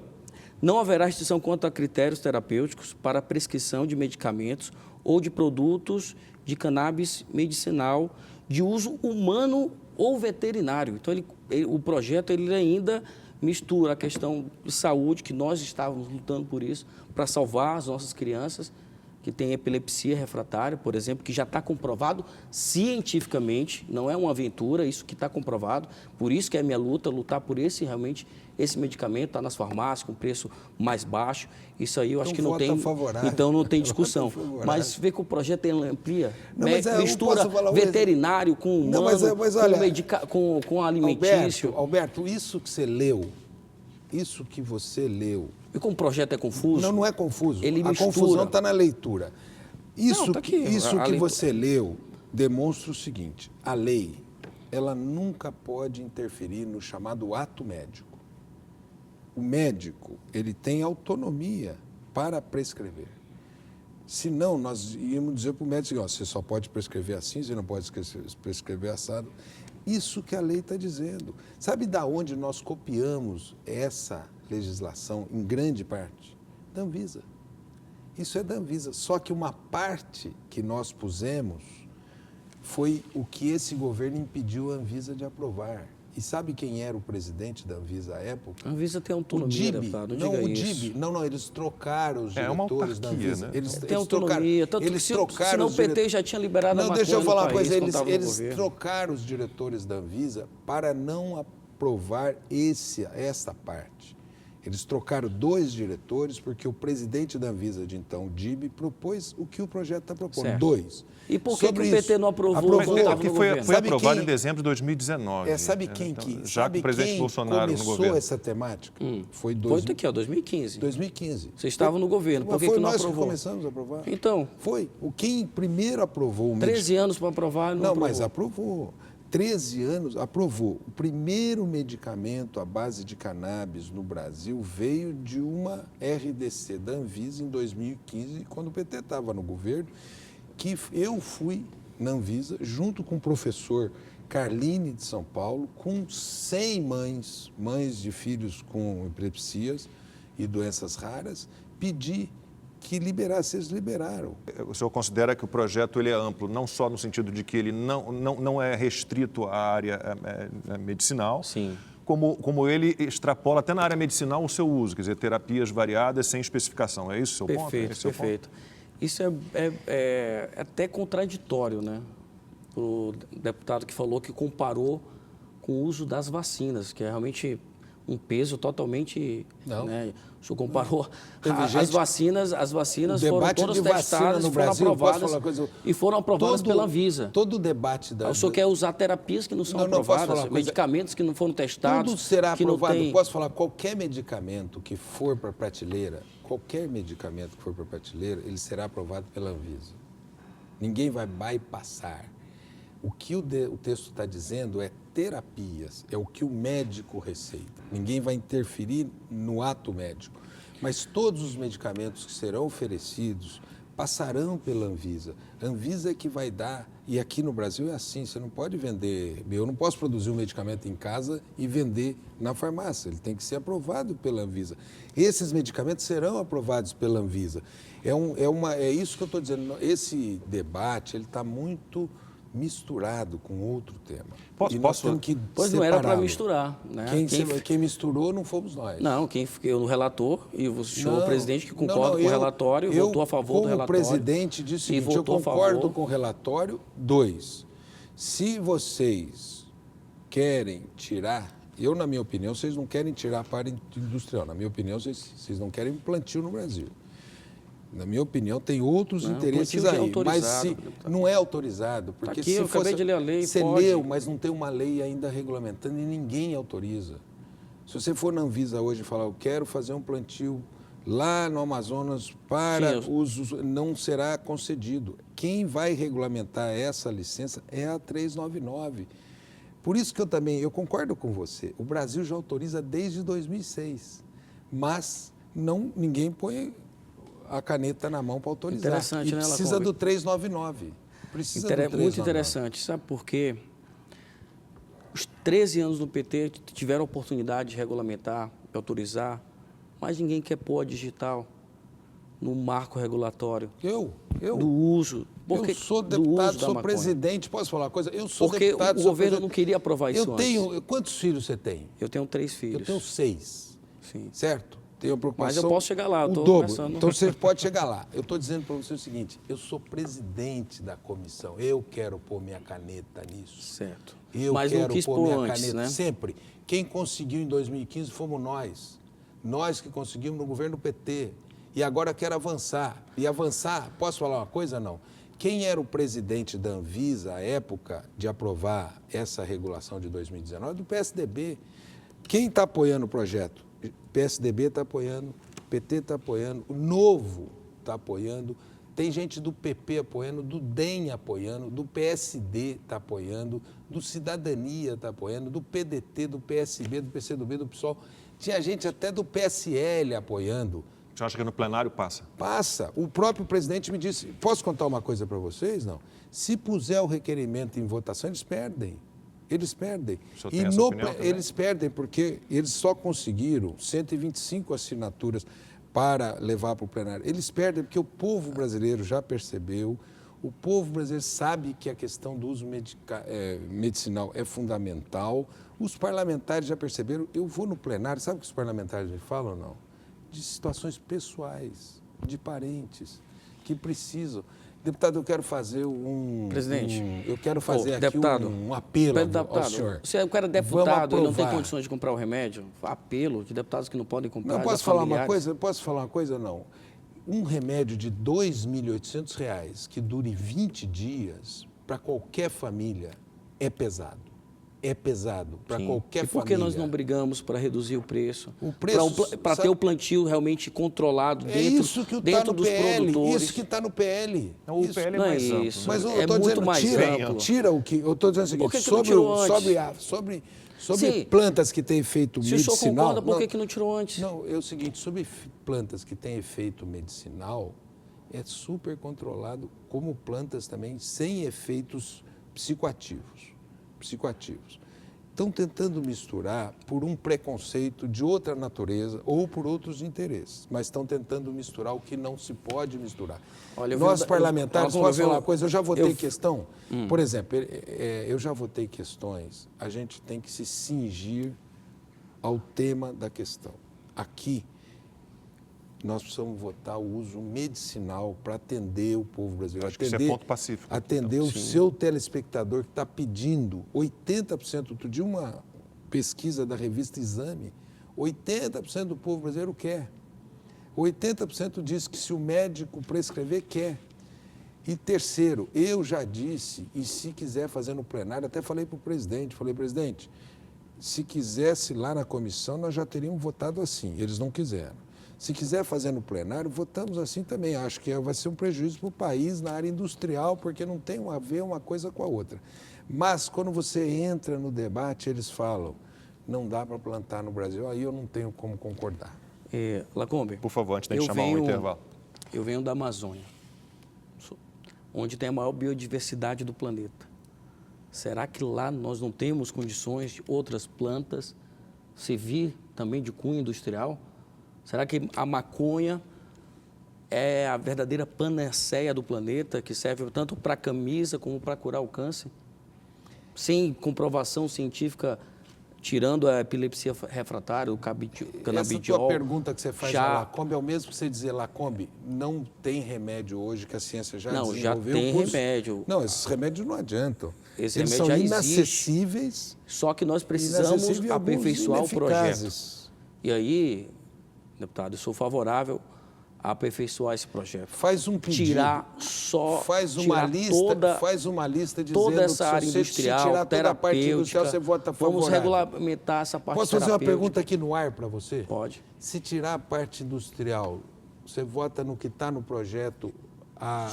Não haverá restrição quanto a critérios terapêuticos para a prescrição de medicamentos ou de produtos de cannabis medicinal de uso humano ou veterinário. Então, o projeto ele ainda mistura a questão de saúde, que nós estávamos lutando por isso, para salvar as nossas crianças que têm epilepsia refratária, por exemplo, que já está comprovado cientificamente, não é uma aventura, isso que está comprovado. Por isso que é a minha luta, lutar por esse medicamento, está nas farmácias com preço mais baixo. Isso aí eu acho que não tem. Então não tem discussão. Mas vê que o projeto amplia, mistura veterinário com humano, com alimentício. Alberto, isso que você leu, isso que você leu. E como o projeto é confuso? Não é confuso. Ele mistura. A confusão está na leitura. Isso, tá aqui, que você leu demonstra o seguinte: a lei, ela nunca pode interferir no chamado ato médico. O médico, ele tem autonomia para prescrever. Senão, nós íamos dizer para o médico, você só pode prescrever assim, você não pode prescrever assado. Isso que a lei está dizendo. Sabe da onde nós copiamos essa legislação, em grande parte? Da Anvisa. Isso é da Anvisa. Só que uma parte que nós pusemos foi o que esse governo impediu a Anvisa de aprovar. E sabe quem era o presidente da Anvisa à época? A Anvisa tem autonomia, deputado, não diga isso. Não, eles trocaram os É uma diretores da autarquia, Anvisa. né? Eles Tem autonomia, tanto eles que trocaram senão os o PT diretores. já tinha liberado a Não, maconha deixa eu falar uma no país, coisa, quando estava no eles governo. trocaram os diretores da Anvisa para não aprovar essa parte. Eles trocaram 2 diretores porque o presidente da Anvisa de então, o Dib, propôs o que o projeto está propondo. Certo. 2. E por que o Sobre PT isso, não aprovou? aprovou. quando estava Porque no foi governo? Sabe aprovado quem- em dezembro de 2019. Sabe quem Então, que, já sabe com o presidente quem Bolsonaro no começou governo. essa temática? Foi Foi aqui, ó, 2015. 2015. Vocês estavam no governo, por Mas que foi que não nós que aprovou? começamos a aprovar. Então, Foi. Quem primeiro aprovou o 13 anos para aprovar, não aprovou. mas aprovou. 13 anos, aprovou. O primeiro medicamento à base de cannabis no Brasil veio de uma RDC da Anvisa em 2015, quando o PT estava no governo, que eu fui na Anvisa, junto com o professor Carline de São Paulo, com 100 mães de filhos com epilepsias e doenças raras, pedi que liberasse, eles liberaram. O senhor considera que o projeto ele é amplo, não só no sentido de que ele não é restrito à área medicinal, Sim. como ele extrapola até na área medicinal o seu uso, quer dizer, terapias variadas sem especificação. É isso o seu ponto? Perfeito, Esse é o ponto? perfeito. Isso é até contraditório, né? O deputado que falou que comparou com o uso das vacinas, que é realmente um peso totalmente... Não. Né? O senhor comparou Teve as gente- vacinas O foram debate todas de vacina testadas no e foram Brasil, posso aprovadas, falar uma coisa? e foram aprovadas pela Anvisa. Todo o debate da... O senhor quer usar terapias que não são Não, posso falar aprovadas, uma coisa? medicamentos que não foram testados. Tudo será que não aprovado. tem... Posso falar, qualquer medicamento que for para a prateleira, ele será aprovado pela Anvisa. Ninguém vai bypassar. O que o texto está dizendo é terapias, é o que o médico receita. Ninguém vai interferir no ato médico. Mas todos os medicamentos que serão oferecidos passarão pela Anvisa. A Anvisa é que vai dar, e aqui no Brasil é assim, você não pode vender, eu não posso produzir um medicamento em casa e vender na farmácia, ele tem que ser aprovado pela Anvisa. Esses medicamentos serão aprovados pela Anvisa. É isso que eu estou dizendo, esse debate ele está muito misturado com outro tema. Posso- E nós temos que Pois não era para separá-lo. misturar. Né? Quem misturou não fomos nós. Não, quem fiquei no relator, e o senhor Não, presidente que não, concorda com o relatório, eu, votou a favor do como relatório. presidente, disse o seguinte, eu votou a concordo favor. com o relatório. 2, se vocês querem tirar, na minha opinião, vocês não querem tirar a parte industrial. Na minha opinião, vocês não querem plantio no Brasil. Na minha opinião, tem outros interesses plantio já é aí. Mas autorizado, se deputado. não é autorizado, porque aqui, se eu fosse, acabei de ler a lei, você pode. leu, mas não tem uma lei ainda regulamentando e ninguém autoriza. Se você for na Anvisa hoje e falar, eu quero fazer um plantio lá no Amazonas para Sim, usos, não será concedido. Quem vai regulamentar essa licença é a 399. Por isso que eu concordo com você. O Brasil já autoriza desde 2006, mas ninguém põe a caneta na mão para autorizar. Interessante, e né, precisa Lacombe? do 399. Precisa do 399. Muito interessante, sabe por quê? Os 13 anos do PT tiveram a oportunidade de regulamentar, de autorizar, mas ninguém quer pôr a digital no marco regulatório do uso. Eu sou do uso deputado, da sou maconha. presidente, posso falar uma coisa? Eu sou Porque deputado, o sou governo presidente. não queria aprovar isso antes. Quantos filhos você tem? Eu tenho 3 filhos. Eu tenho 6, Sim. certo? Tenho preocupação. Mas eu posso chegar lá, eu o tô dobro. começando. Então você pode chegar lá. Eu estou dizendo para você o seguinte, eu sou presidente da comissão, eu quero pôr minha caneta nisso. Certo. Eu Mas não quero quis pôr pôr minha antes, caneta né? sempre. Quem conseguiu em 2015 fomos nós. Nós que conseguimos no governo do PT. E agora quero avançar. E avançar, posso falar uma coisa? Não. Quem era o presidente da Anvisa à época de aprovar essa regulação de 2019? Do PSDB. Quem está apoiando o projeto? PSDB está apoiando, PT está apoiando, o Novo está apoiando, tem gente do PP apoiando, do DEM apoiando, do PSD está apoiando, do Cidadania está apoiando, do PDT, do PSB, do PCdoB, do PSOL. Tinha gente até do PSL apoiando. Você acha que no plenário passa? Passa. O próprio presidente me disse, posso contar uma coisa para vocês? Não. Se puser o requerimento em votação, eles perdem. Eles perdem. O senhor tem essa opinião também? Eles perdem porque eles só conseguiram 125 assinaturas para levar para o plenário. Eles perdem porque o povo brasileiro já percebeu, o povo brasileiro sabe que a questão do uso medicinal é fundamental, os parlamentares já perceberam. Eu vou no plenário, sabe o que os parlamentares me falam ou não? De situações pessoais, de parentes que precisam. Deputado, eu quero fazer Presidente. eu quero fazer aqui deputado, um apelo deputado, ao senhor. Se o cara é deputado e não tem aprovar. condições de comprar o remédio, apelo de deputados que não podem comprar. Não, posso já falar uma familiares. coisa? Posso falar uma coisa? Não. Um remédio de R$ 2.800 que dure 20 dias, para qualquer família, é pesado. É pesado para Sim. qualquer E por família. que nós não brigamos para reduzir o preço? O preço, para ter o plantio realmente controlado É dentro, isso que está dentro no dos PL, produtores. isso que está no PL. O Isso. PL é Não é mais amplo. isso. Mas eu É estou muito dizendo, mais amplo. tira o que... Eu estou dizendo o Por seguinte, que não tirou antes? sobre Sim. plantas que têm efeito Se o senhor medicinal... concorda, por que não tirou antes? Não, é o seguinte, sobre plantas que têm efeito medicinal, é super controlado, como plantas também sem efeitos psicoativos. Estão tentando misturar por um preconceito de outra natureza ou por outros interesses, mas estão tentando misturar o que não se pode misturar. Olha, Nós parlamentares, posso falar uma coisa? Eu já votei eu- questão, por exemplo, eu já votei questões, a gente tem que se cingir ao tema da questão. Aqui, nós precisamos votar o uso medicinal para atender o povo brasileiro. Acho que isso é ponto pacífico. Atender o seu telespectador que está pedindo 80%, outro dia uma pesquisa da revista Exame, 80% do povo brasileiro quer. 80% diz que se o médico prescrever, quer. E terceiro, eu já disse, e se quiser fazer no plenário, até falei para o presidente, presidente, se quisesse lá na comissão, nós já teríamos votado assim, eles não quiseram. Se quiser fazer no plenário, votamos assim também. Acho que vai ser um prejuízo para o país na área industrial, porque não tem a ver uma coisa com a outra. Mas, quando você entra no debate, eles falam, não dá para plantar no Brasil. Aí eu não tenho como concordar. Lacombe, Por favor, antes de chamar um intervalo. Eu venho da Amazônia, onde tem a maior biodiversidade do planeta. Será que lá nós não temos condições de outras plantas servir também de cunho industrial? Será que a maconha é a verdadeira panaceia do planeta, que serve tanto para camisa como para curar o câncer? Sem comprovação científica, tirando a epilepsia refratária, o canabidiol. Essa tua pergunta que você faz na Lacombe é o mesmo que você dizer, Lacombe, não tem remédio hoje que a ciência já desenvolveu? Não, já tem remédio. Não, esses remédios não adiantam. Esse Eles remédio são já inacessíveis. Só que nós precisamos inacessíveis e alguns aperfeiçoar o projeto. ineficazes. E aí, deputado, eu sou favorável a aperfeiçoar esse projeto. Faz um pedido. Tirar só, Faz uma tirar lista, faz uma lista dizendo toda essa área que se você industrial, tirar toda a parte terapêutica, industrial, você vota favorável. vamos regulamentar essa parte Posso fazer uma terapêutica? pergunta aqui no ar para você? Pode. Se tirar a parte industrial, você vota no que está no projeto?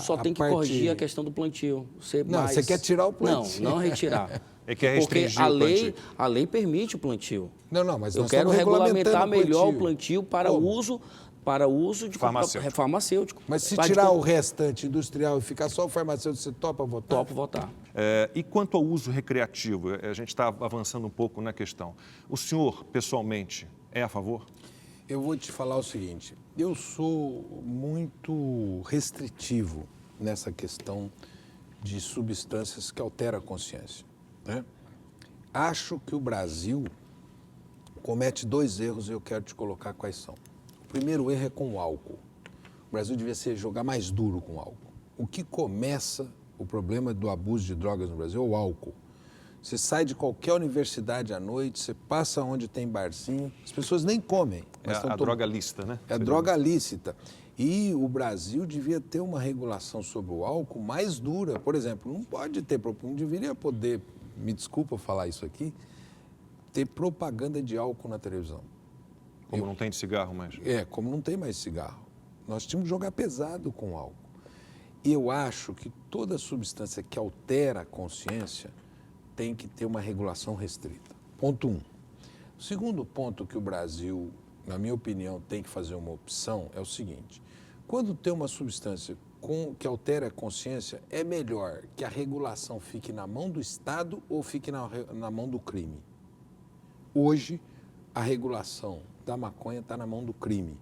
Só tem que corrigir a questão do plantio. Não, você quer tirar o plantio. Não retirar. Ele quer Porque restringir o plantio. a lei permite o plantio. Não, mas Eu nós quero estamos regulamentar regulamentando melhor o plantio para Como? uso de farmacêutico. Mas se tirar o restante industrial e ficar só o farmacêutico, você topa votar? Topo votar. E quanto ao uso recreativo, a gente está avançando um pouco na questão. O senhor, pessoalmente, é a favor? Eu vou te falar o seguinte, eu sou muito restritivo nessa questão de substâncias que alteram a consciência, né? Acho que o Brasil comete 2 erros e eu quero te colocar quais são. O primeiro erro é com o álcool. O Brasil devia jogar mais duro com o álcool. O que começa o problema do abuso de drogas no Brasil é o álcool. Você sai de qualquer universidade à noite, você passa onde tem barzinho, as pessoas nem comem. É a droga lícita, né? É a droga lícita. E o Brasil devia ter uma regulação sobre o álcool mais dura. Por exemplo, não deveria poder, me desculpa falar isso aqui, ter propaganda de álcool na televisão. Como não tem de cigarro mais. Como não tem mais cigarro. Nós tínhamos que jogar pesado com o álcool. E eu acho que toda substância que altera a consciência tem que ter uma regulação restrita. Ponto 1. O segundo ponto que o Brasil, na minha opinião, tem que fazer uma opção é o seguinte. Quando tem uma substância que altera a consciência, é melhor que a regulação fique na mão do Estado ou fique na mão do crime? Hoje, a regulação da maconha está na mão do crime.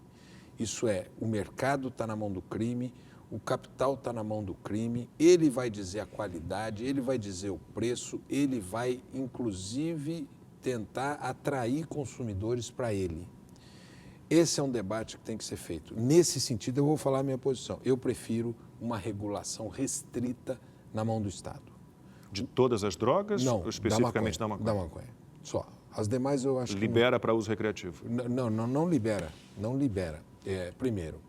Isso é, o mercado está na mão do crime, o capital está na mão do crime, ele vai dizer a qualidade, ele vai dizer o preço, ele vai, inclusive, tentar atrair consumidores para ele. Esse é um debate que tem que ser feito. Nesse sentido, eu vou falar a minha posição. Eu prefiro uma regulação restrita na mão do Estado. De todas as drogas? Não, ou especificamente da maconha? Da maconha, só. As demais eu acho libera para uso recreativo? Não libera. Não libera. Primeiro,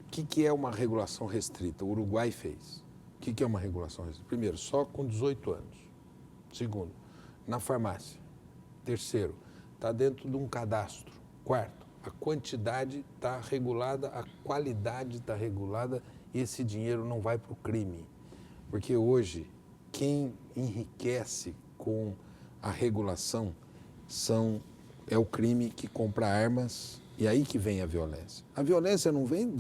o que é uma regulação restrita? O Uruguai fez. O que é uma regulação restrita? Primeiro, só com 18 anos. Segundo, na farmácia. Terceiro, está dentro de um cadastro. Quarto, a quantidade está regulada, a qualidade está regulada e esse dinheiro não vai para o crime. Porque hoje, quem enriquece com a regulação é o crime que compra armas e aí que vem a violência. A violência não vem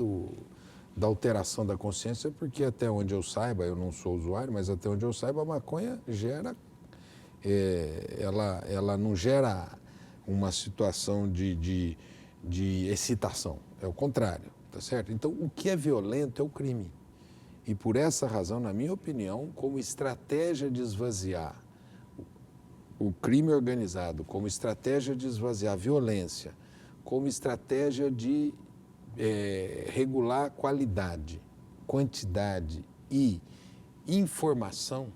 da alteração da consciência, porque até onde eu saiba, eu não sou usuário, mas até onde eu saiba, a maconha gera, ela não gera uma situação de excitação, é o contrário, tá certo? Então, o que é violento é o crime. E por essa razão, na minha opinião, como estratégia de esvaziar o crime organizado, como estratégia de esvaziar a violência, como estratégia de regular qualidade, quantidade e informação,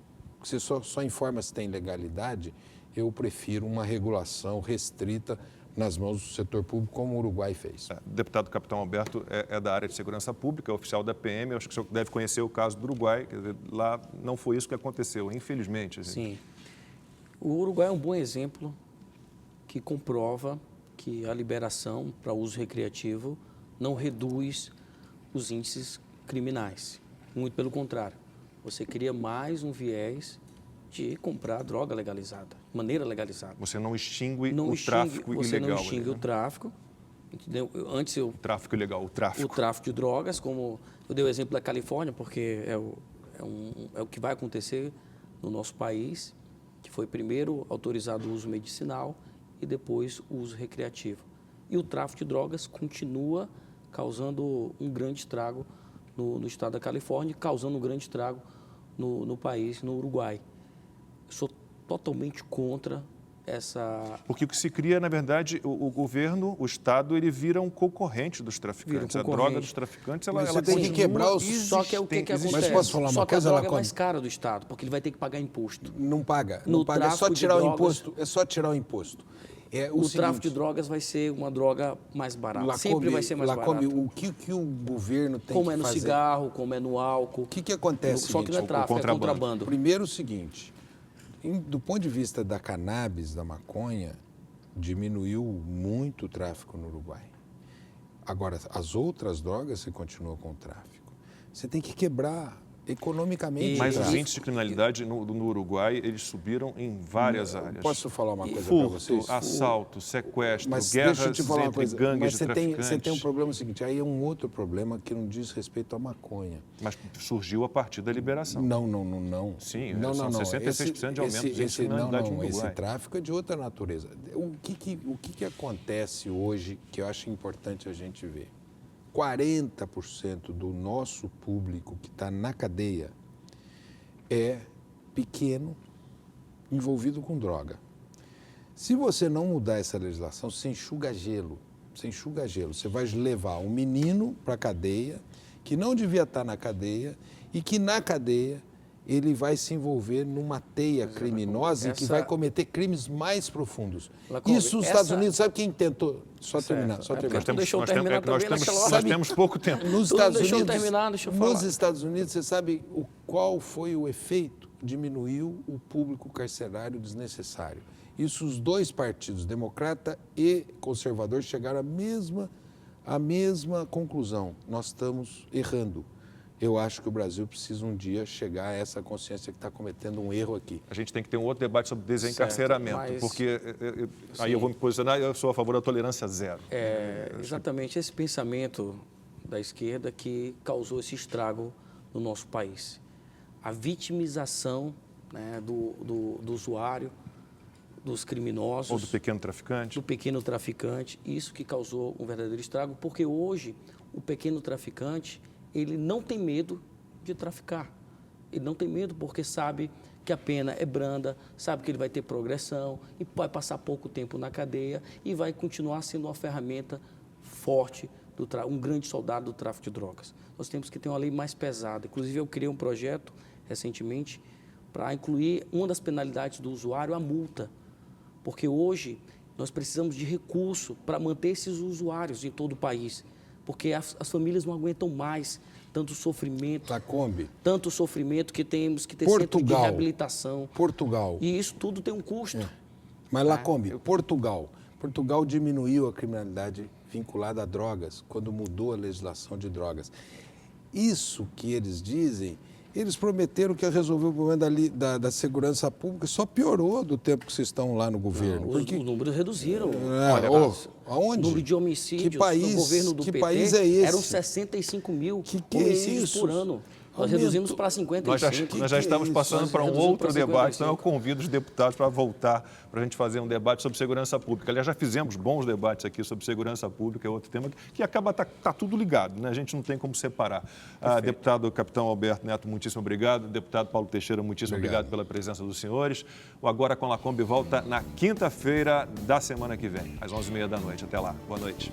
você só informa se tem legalidade, eu prefiro uma regulação restrita nas mãos do setor público, como o Uruguai fez. Deputado Capitão Alberto é da área de segurança pública, oficial da PM, acho que o senhor deve conhecer o caso do Uruguai, quer dizer, lá não foi isso que aconteceu, infelizmente. Sim. O Uruguai é um bom exemplo que comprova que a liberação para uso recreativo não reduz os índices criminais. Muito pelo contrário, você cria mais um viés de comprar droga legalizada, de maneira legalizada. Você não extingue o tráfico ilegal. Você não extingue o tráfico. Entendeu? O tráfico ilegal, o tráfico. O tráfico de drogas, como eu dei o exemplo da Califórnia, porque é o que vai acontecer no nosso país, que foi primeiro autorizado o uso medicinal e depois o uso recreativo. E o tráfico de drogas continua causando um grande estrago no estado da Califórnia, causando um grande estrago no país, no Uruguai. Eu sou totalmente contra essa... Porque o que se cria, na verdade, o governo, o Estado, ele vira um concorrente dos traficantes. A droga dos traficantes, ela tem que quebrar os... Só que é o que acontece? Mas posso falar uma Só que a coisa, droga é mais cara do Estado, porque ele vai ter que pagar imposto. Não paga. No Não paga. É só tráfico de tirar o drogas- imposto. É só tirar o imposto. O tráfico de drogas vai ser uma droga mais barata. Sempre vai ser mais barata. O que o governo tem Como que é no fazer? cigarro, como é no álcool. O que acontece? Só que não é tráfico, é contrabando. Primeiro o seguinte, do ponto de vista da cannabis, da maconha, diminuiu muito o tráfico no Uruguai. Agora, as outras drogas, você continua com o tráfico. Você tem que quebrar economicamente. Mas o os tráfico. índices de criminalidade no Uruguai, eles subiram em várias áreas. Posso falar uma coisa para Furto, vocês? assalto, sequestro, Mas guerras deixa eu te falar uma entre coisa. gangues Mas de você traficantes. tem um problema seguinte, aí é um outro problema que não diz respeito à maconha. Mas surgiu a partir da liberação. Não. Sim, não, são não. 66% de aumento de criminalidade no Uruguai. Esse tráfico é de outra natureza. O que acontece hoje que eu acho importante a gente ver? 40% do nosso público que está na cadeia é pequeno, envolvido com droga. Se você não mudar essa legislação, você enxuga gelo. Você vai levar um menino para a cadeia, que não devia estar na cadeia, e que na cadeia ele vai se envolver numa teia criminosa e que vai cometer crimes mais profundos. Isso os Estados Unidos, sabe quem tentou? Só terminar. Nós temos pouco tempo. Nos Estados deixou Unidos, terminar, deixa eu falar. nos Estados Unidos, você sabe qual foi o efeito? Diminuiu o público carcerário desnecessário. Isso os dois partidos, democrata e conservador, chegaram à mesma conclusão. Nós estamos errando. Eu acho que o Brasil precisa um dia chegar a essa consciência que está cometendo um erro aqui. A gente tem que ter um outro debate sobre desencarceramento, Certo, mas- porque aí eu vou me posicionar, eu sou a favor da tolerância zero. Exatamente, esse pensamento da esquerda que causou esse estrago no nosso país. A vitimização, né, do usuário, dos criminosos. Ou do pequeno traficante. Do pequeno traficante, isso que causou um verdadeiro estrago, porque hoje o pequeno traficante, ele não tem medo de traficar. Ele não tem medo porque sabe que a pena é branda, sabe que ele vai ter progressão e vai passar pouco tempo na cadeia e vai continuar sendo uma ferramenta forte, um grande soldado do tráfico de drogas. Nós temos que ter uma lei mais pesada. Inclusive, eu criei um projeto recentemente para incluir uma das penalidades do usuário, a multa. Porque hoje nós precisamos de recurso para manter esses usuários em todo o país. Porque as famílias não aguentam mais tanto sofrimento. Lacombe. Tanto sofrimento que temos que ter centro de reabilitação. Portugal. E isso tudo tem um custo. Mas Lacombe, Portugal diminuiu a criminalidade vinculada a drogas quando mudou a legislação de drogas. Isso que eles dizem, eles prometeram que ia resolver o problema da segurança pública, só piorou do tempo que vocês estão lá no governo. Os números reduziram. Aonde? O número de homicídios no governo do PT país é esse? Eram 65 mil que homicídios por ano. Nós reduzimos para 55. Nós já estamos passando para um outro debate, então eu convido os deputados para voltar para a gente fazer um debate sobre segurança pública. Aliás, já fizemos bons debates aqui sobre segurança pública, é outro tema que acaba, tá tudo ligado, né? A gente não tem como separar. Deputado Capitão Alberto Neto, muitíssimo obrigado. Deputado Paulo Teixeira, muitíssimo obrigado pela presença dos senhores. O Agora com Lacombe volta na quinta-feira da semana que vem, às 11h30 da noite. Até lá. Boa noite.